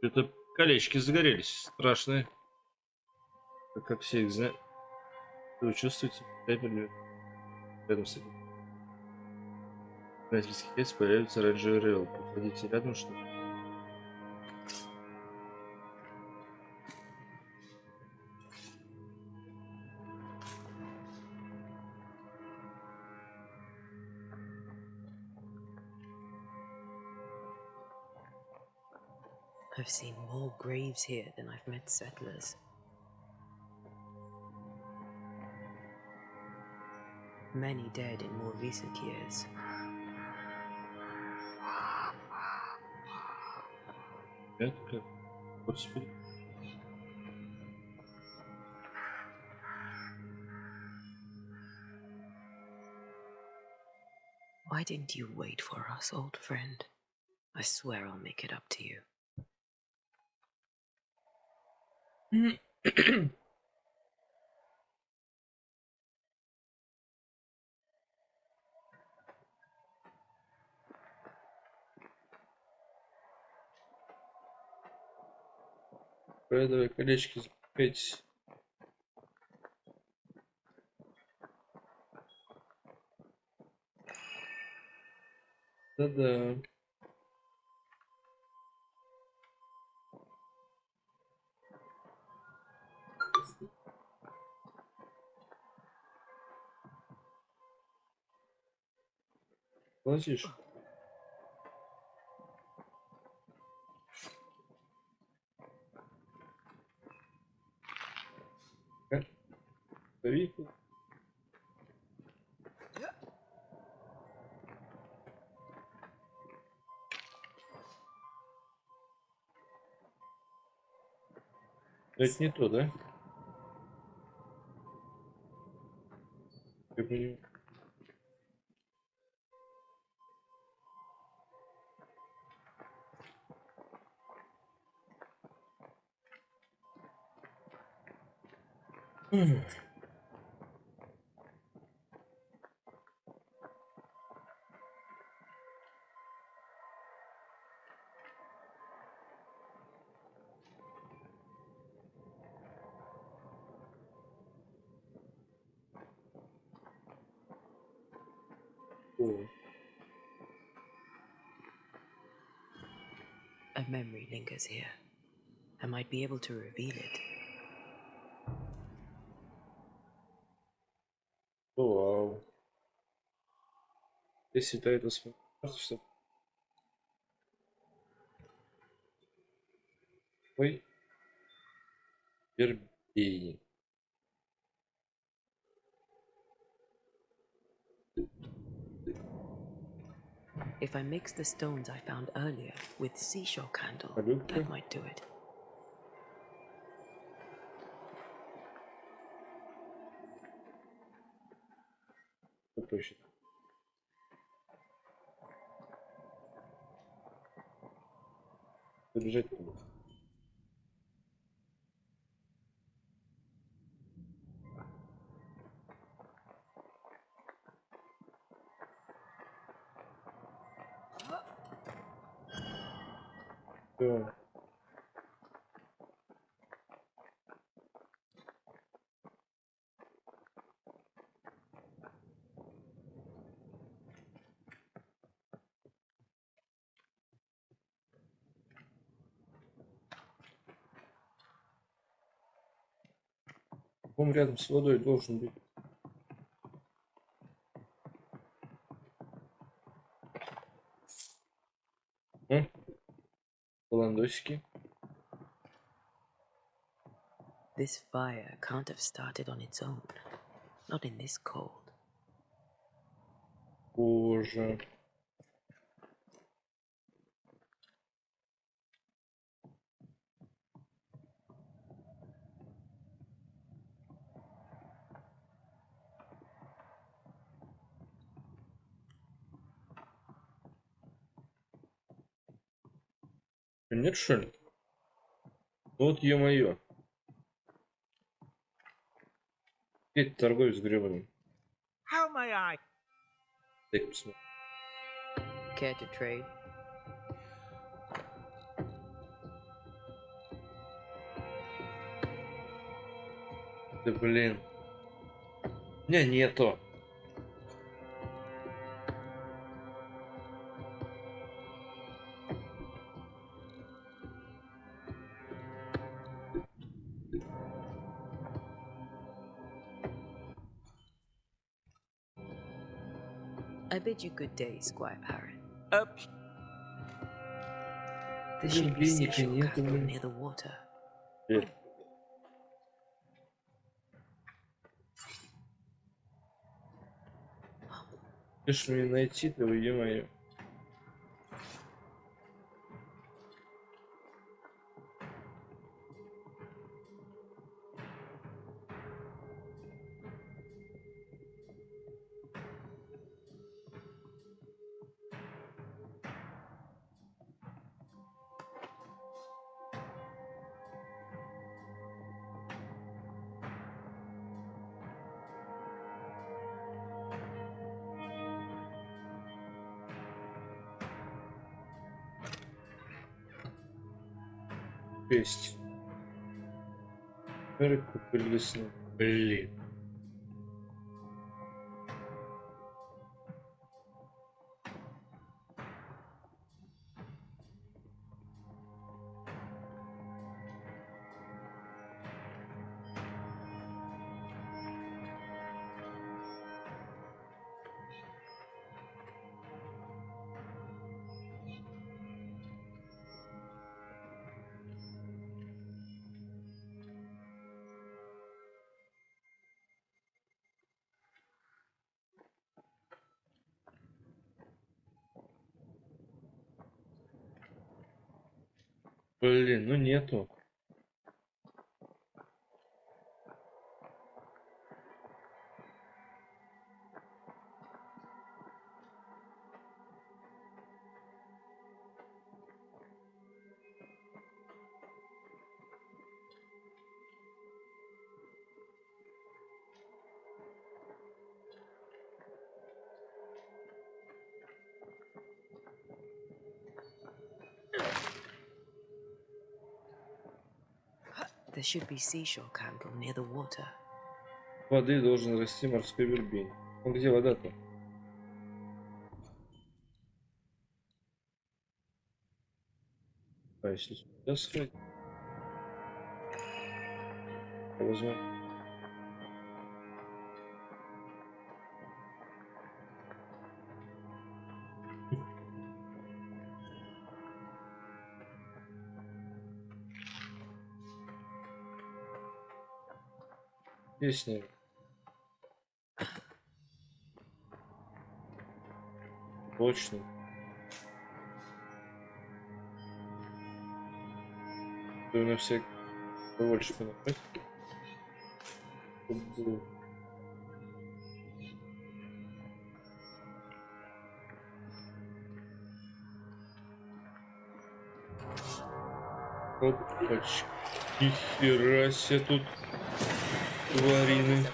Это колечки загорелись. Страшные. Как все их знают. Вы чувствуете? Рядом с этим. На английских яиц появляются оранжевые ревел. Подходите рядом, что ли? I've seen more graves here than I've met settlers. Many dead in more recent years. Это как? Господи. Why didn't you wait for us, old friend? I swear I'll make it up to you. Давай колечки запускайтесь. Да-да. Платишь? Как? Завиху? Это не то, да? Я понимаю. О. A memory lingers here. I might be able to reveal it. Вау. Если это что? Ой. Терпение. If I mix the stones I found earlier with seashore candle, that might do it. Точно. Бежать надо. Всё. Он рядом с водой должен быть. Ландосики. This fire can't have started on its own. Not in this cold. Боже. Нет, что ли? Вот ё-моё. Это торговец гребаный. How may I Так, посмотрим. Care to trade? Да блин. У меня нету. I bid you good day, Squire Parrot. There should be Вербейника seashore нету, candle блин. near the water. Ты ж мне найти-то, е-мое. Есть. Купились. Блин. Блин, ну нету. There should be seashore candle near the water. Воды должен расти морской вербень. Ну где вода-то? А если сюда сходить? Возьму. Песня. Точно. Да на всякий больше понапать. Вот почти. Нихера себе тут тварины.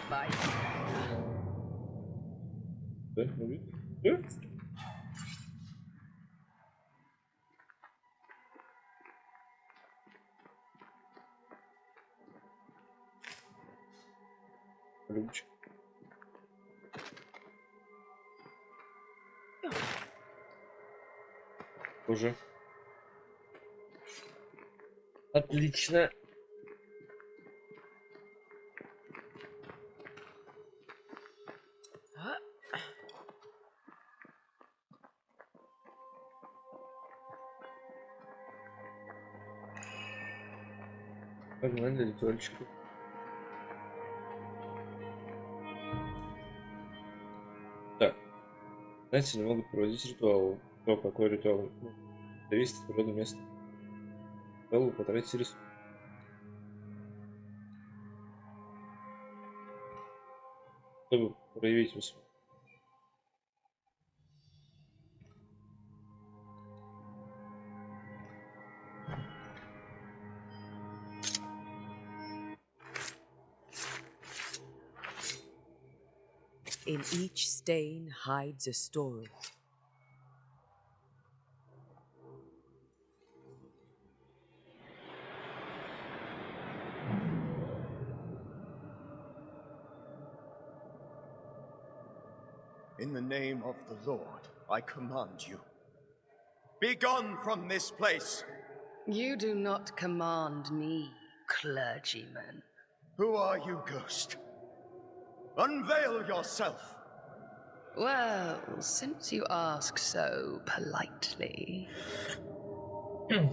Да, ну видишь? Да? Любчик. Уже. Отлично. Погнали, ритуальчики. Так. Знаете, не могут проводить ритуал. То, какой ритуал? Ну, зависит от рода места. Ритуал потратить ресурсы. Чтобы проявить успех. In each stain hides a story. In the name of the Lord, I command you. Be gone from this place! You do not command me, clergyman. Who are you, ghost? Unveil yourself! Well, since you ask so politely. Who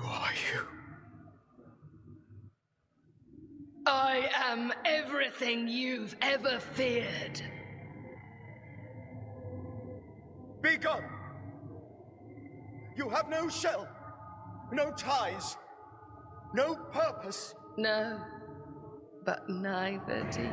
are you? I am everything you've ever feared. Be gone! You have no shell, no ties, no purpose. No, but neither do you.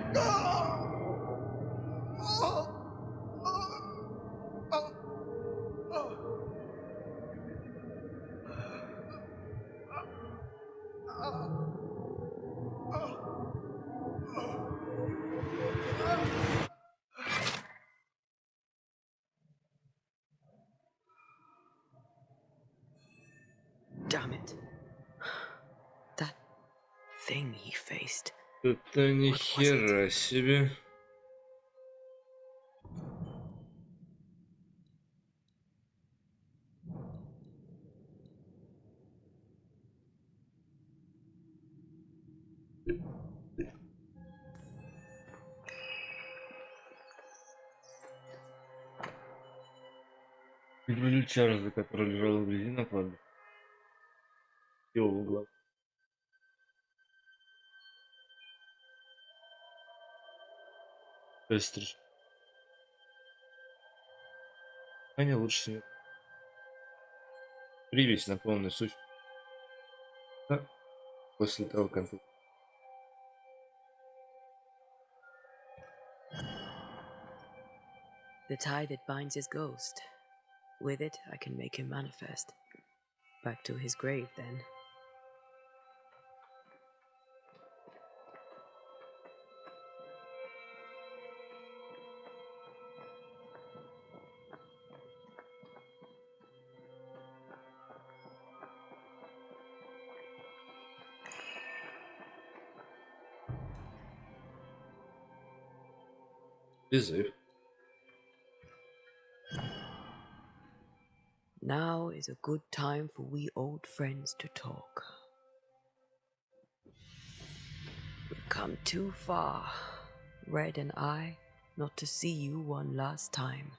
Damn it. That thing he faced. Это ни хера себе. Люблю Чарльза, который лежал вблизи на кладбище. Его в углах. Быстрый. Аня лучше смерть. Привязь на полную суть. Да. После того конфликта. The tie that binds his ghost. With it, I can make him manifest. Back to his grave, then. Призыв. Now is a good time for we old friends to talk. We've come too far, Red and I, not to see you one last time.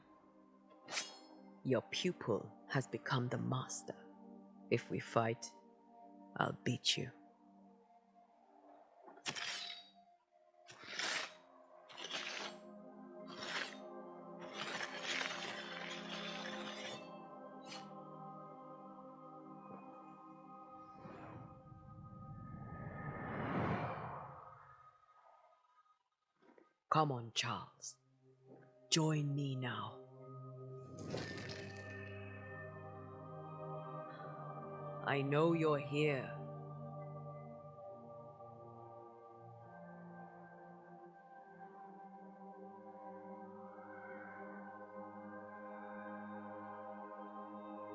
Your pupil has become the master. If we fight, I'll beat you. Come on, Charles. Join me now. I know you're here.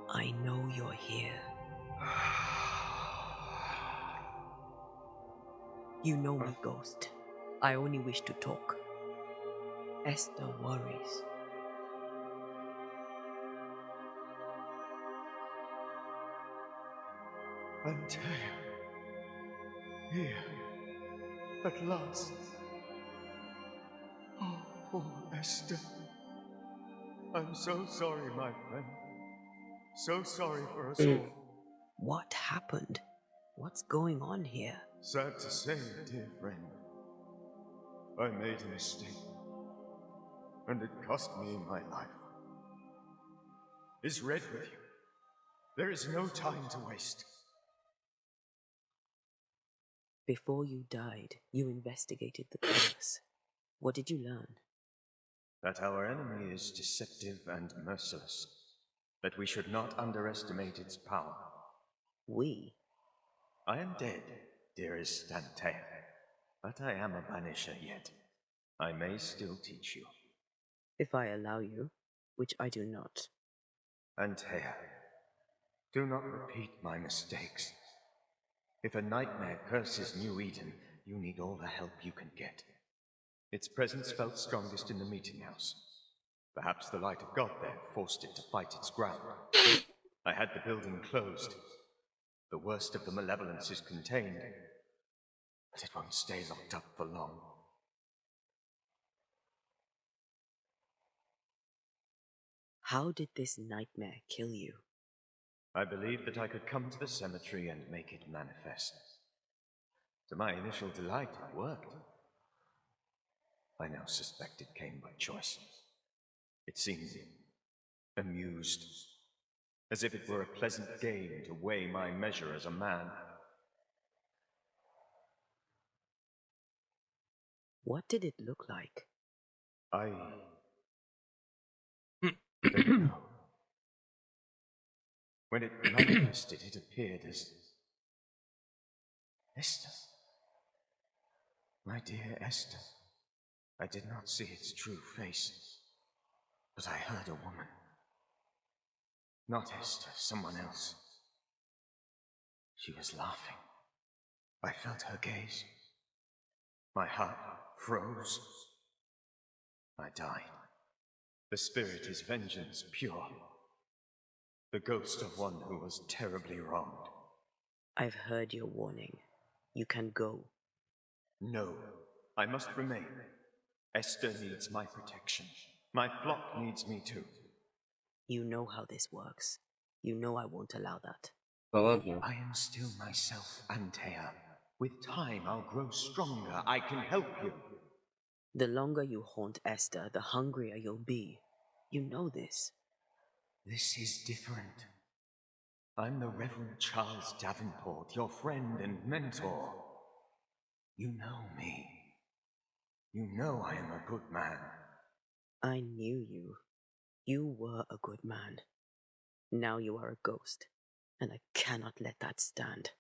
I know you're here. You know me, Ghost. I only wish to talk. Esther worries. Antea, here, at last. Oh, poor Esther. I'm so sorry, my friend. So sorry for us all. What happened? What's going on here? Sad to say, dear friend. I made a mistake, and it cost me my life. Is Red with you? There is no time to waste. Before you died, you investigated the curse. What did you learn? That our enemy is deceptive and merciless. That we should not underestimate its power. We? I am dead, dearest Antea, but I am a banisher yet. I may still teach you. If I allow you, which I do not. Antea, do not repeat my mistakes. If a nightmare curses New Eden, you need all the help you can get. Its presence felt strongest in the meeting house. Perhaps the light of God there forced it to fight its ground. I had the building closed. The worst of the malevolence is contained, but it won't stay locked up for long. How did this nightmare kill you? I believed that I could come to the cemetery and make it manifest. To my initial delight, it worked. I now suspect it came by choice. It seemed amused, as if it were a pleasant game to weigh my measure as a man. What did it look like? I don't know. When it manifested, it appeared as Esther. My dear Esther. I did not see its true face, but I heard a woman. Not Esther, someone else. She was laughing. I felt her gaze. My heart froze. I died. The spirit is vengeance pure. The ghost of one who was terribly wronged. I've heard your warning. You can go. No, I must remain. Esther needs my protection. My flock needs me too. You know how this works. You know I won't allow that. Да ладно. I am still myself, Antea. With time, I'll grow stronger. I can help you. The longer you haunt Esther, the hungrier you'll be. You know this. This is different. I'm the Reverend Charles Davenport, your friend and mentor. You know me. You know I am a good man. I knew you. You were a good man. Now you are a ghost, and I cannot let that stand.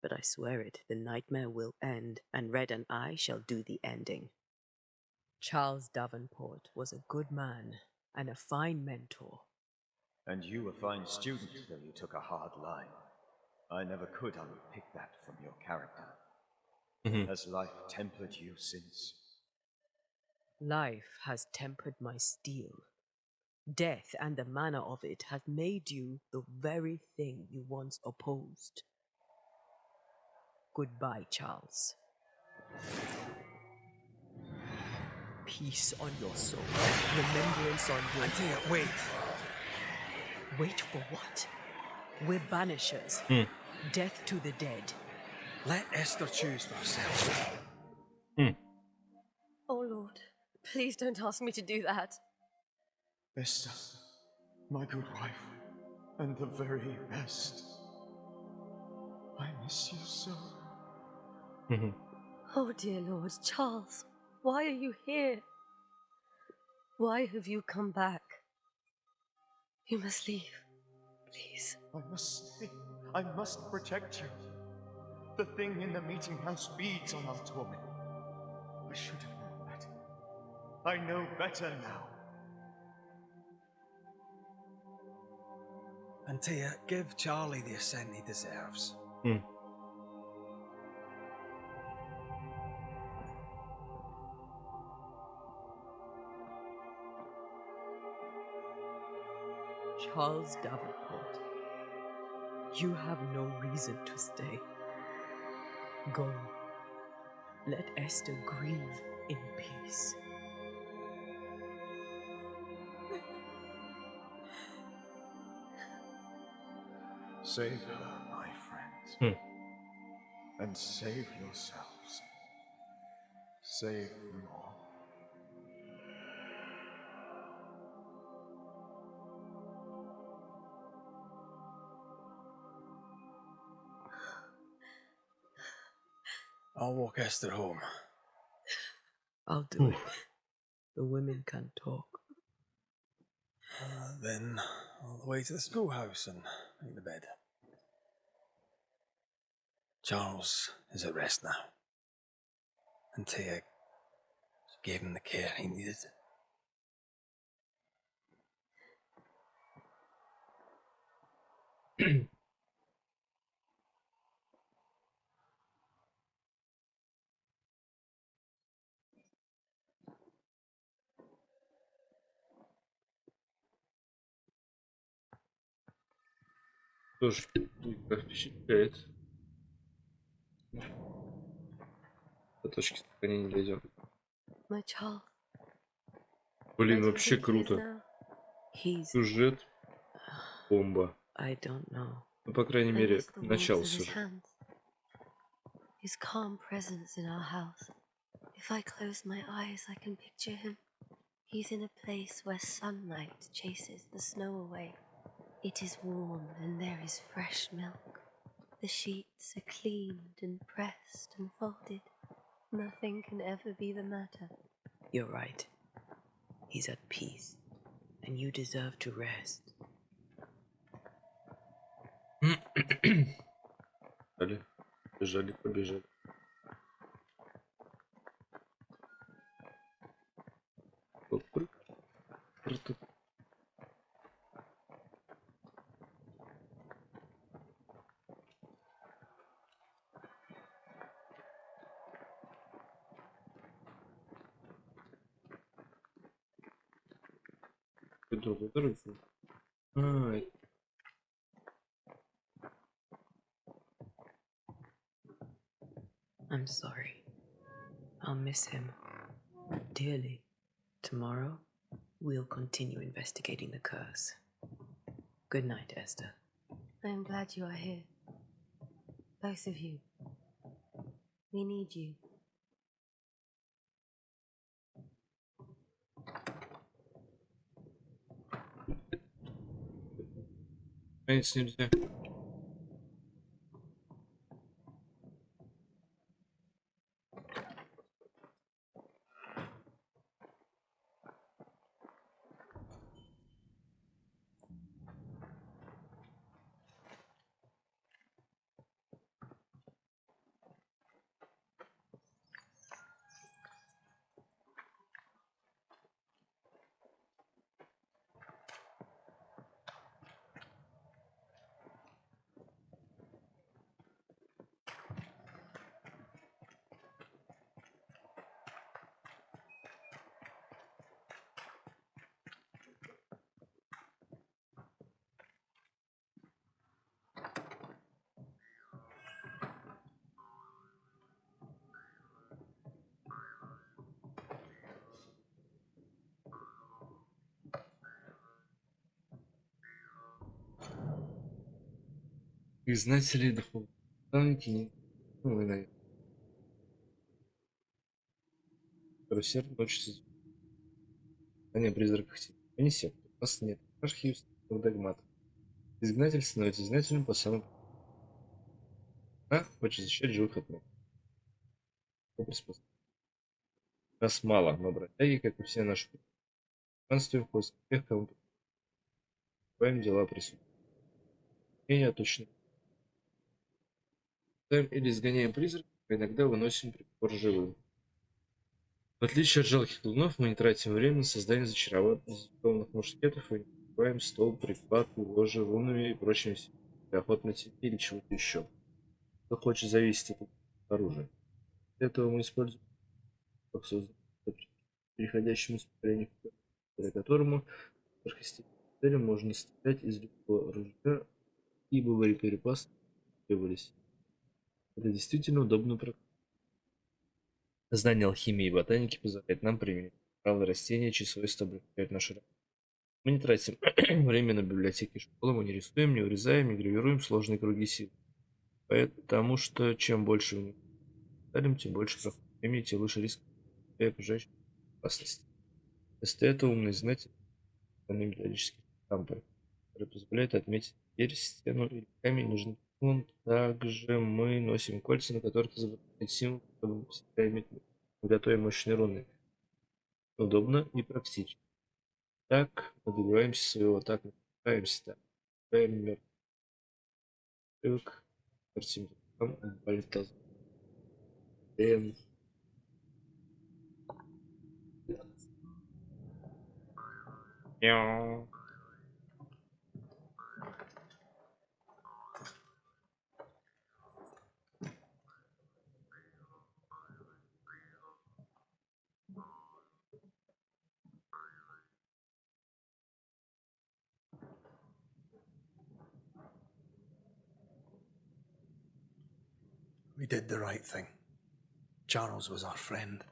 But I swear it, the nightmare will end, and Red and I shall do the ending. Charles Davenport was a good man and a fine mentor. And you a fine student, though you took a hard line. I never could unpick that from your character. Has life tempered you since? Life has tempered my steel. Death and the manner of it has made you the very thing you once opposed. Goodbye, Charles. Peace on your soul. Remembrance on your... Antea, wait. Wait for what? We're banishers. Death to the dead. Let Esther choose for herself. Oh, Lord, please don't ask me to do that. Esther, my good wife, and the very best. I miss you so. Oh, dear Lord, Charles, why are you here? Why have you come back? You must leave, please. I must stay. I must protect you. The thing in the meeting house feeds on our torment. I should have known better. I know better now. Antea, give Charlie the ascent he deserves. Charles Davenport, you have no reason to stay. Go. Let Esther grieve in peace. Save her, my friends. And save yourselves. Save them all. I'll walk Esther home. I'll do it. The women can talk. Then all the way to the schoolhouse and make the bed. Charles is at rest now. Antea, gave him the care he needed. Тоже как впечатляет. До точки сохранения не дойдем. My Charles. Блин, Where do you вообще think he is круто. now? He's. Сюжет бомба. I don't know. Ну, по крайней I мере, miss the warmth начало of his сюжета. hands. His calm presence in our house. If I close my eyes, I can picture him. He's in a place where sunlight chases the snow away. It is warm and there is fresh milk. The sheets are cleaned and pressed and folded. Nothing can ever be the matter. You're right. He's at peace. And you deserve to rest. Побежали, побежали. I'm sorry. I'll miss him dearly. Tomorrow, we'll continue investigating the curse. Good night, Esther. I am glad you are here. Both of you. We need you. Конечно, нельзя. И знатели духовных наставники не... Ну, вы, наверное. Усердно учатся знания о призраках тени. Они сект. У нас нет архивов догматов. Изгнатель становится изгнателем по самому... Хочет защищать живых от мертвых. Нас мало, но бродяги, как и все наши странствия в поиске тех, кому покупаем дела присутствия. Я точно. Или изгоняем призраков, а иногда выносим приговор живым. В отличие от жалких колдунов, мы не тратим время на создание зачарованных мушкетов и не покупаем стол, приклад, ложе, лунами и прочими для охоты на тебе или чего-то еще. Кто хочет зависеть от оружия. Для этого мы используем как создан переходящему испарению, благодаря которому целям можно стрелять из любого ружья, ибо боеприпасы требовались. Это действительно удобно. Знание алхимии и ботаники позволяет нам применить правда растения, чьи свойства облегчают нашу работу. Мы не тратим время на библиотеки школы, мы не рисуем, не урезаем, не гравируем сложные круги сил. Потому что чем больше мы ставим, тем больше времени, тем выше риск окружающей опасности. Вместо этого умный знать металлические штампы, которые позволяют отметить дверь, стену или камень нужным символом. Также мы носим кольца, на которых изображают символ, чтобы всегда иметь готовые мощные руны. Удобно и практично. Так мы добиваемся своего, так мы добиваемся, так. Например, We did the right thing. Charles was our friend.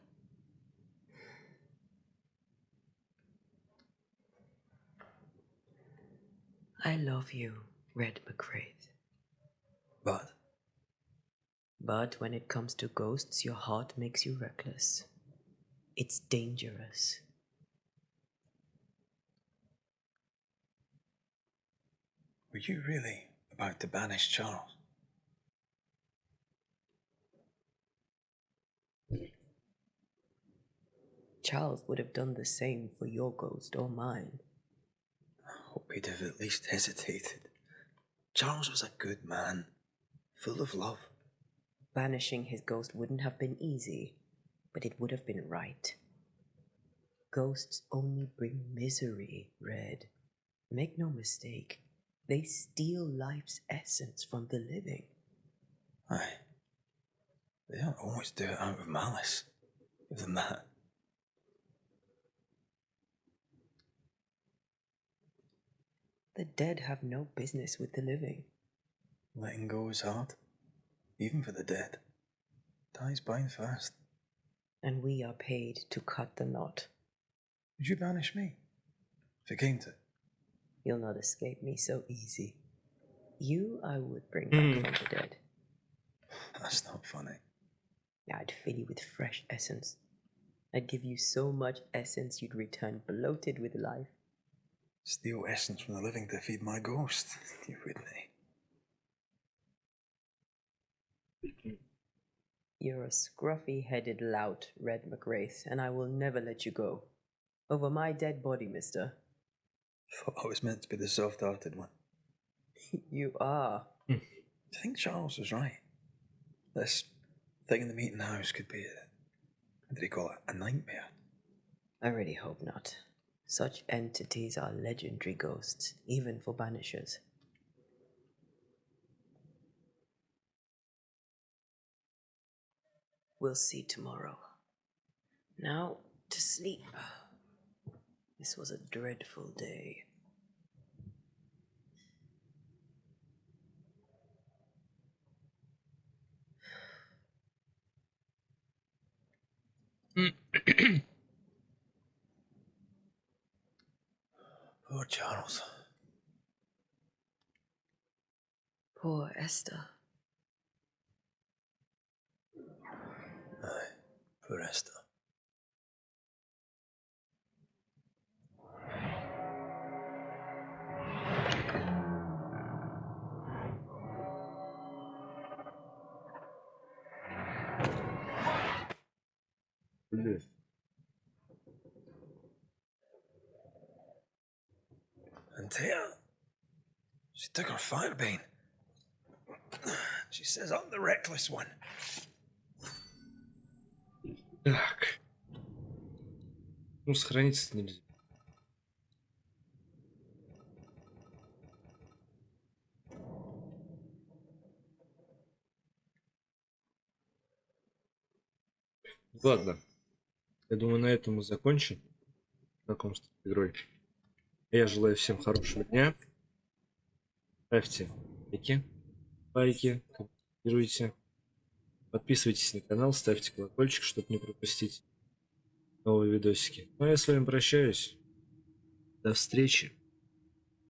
I love you, Red McCraith. But But when it comes to ghosts, your heart makes you reckless. It's dangerous. were you really about to banish Charles? Charles would have done the same for your ghost or mine. I hope he'd have at least hesitated. Charles was a good man, full of love. Banishing his ghost wouldn't have been easy, but it would have been right. Ghosts only bring misery, Red. Make no mistake, they steal life's essence from the living. Aye. They don't always do it out of malice. Give them that. The dead have no business with the living. Letting go is hard, even for the dead. Time's bind fast. And we are paid to cut the knot. Would you banish me? If it came to it? You'll not escape me so easy. You I would bring back from the dead. That's not funny. I'd fill you with fresh essence. I'd give you so much essence you'd return bloated with life. Steal essence from the living to feed my ghost. You wouldn't, eh? You're a scruffy-headed lout, Red McWraith, and I will never let you go. Over my dead body, mister. Thought I was meant to be the soft-hearted one. You are. Do you think Charles was right? This thing in the meeting house could be what did he call it? A nightmare? I really hope not. Such entities are legendary ghosts, even for Banishers. We'll see tomorrow. Now, to sleep. This was a dreadful day. Poor Charles. Poor Esther. Aye, poor Esther. And Tia, she took her firebane. She says I'm the reckless one. Так. Ну, сохраниться нельзя. Ладно. Я думаю, на этом мы закончим знакомство с игрой. Я желаю всем хорошего дня. Ставьте лайки, комментируйте. Подписывайтесь на канал, ставьте колокольчик, чтобы не пропустить новые видосики. Ну а я с вами прощаюсь. До встречи.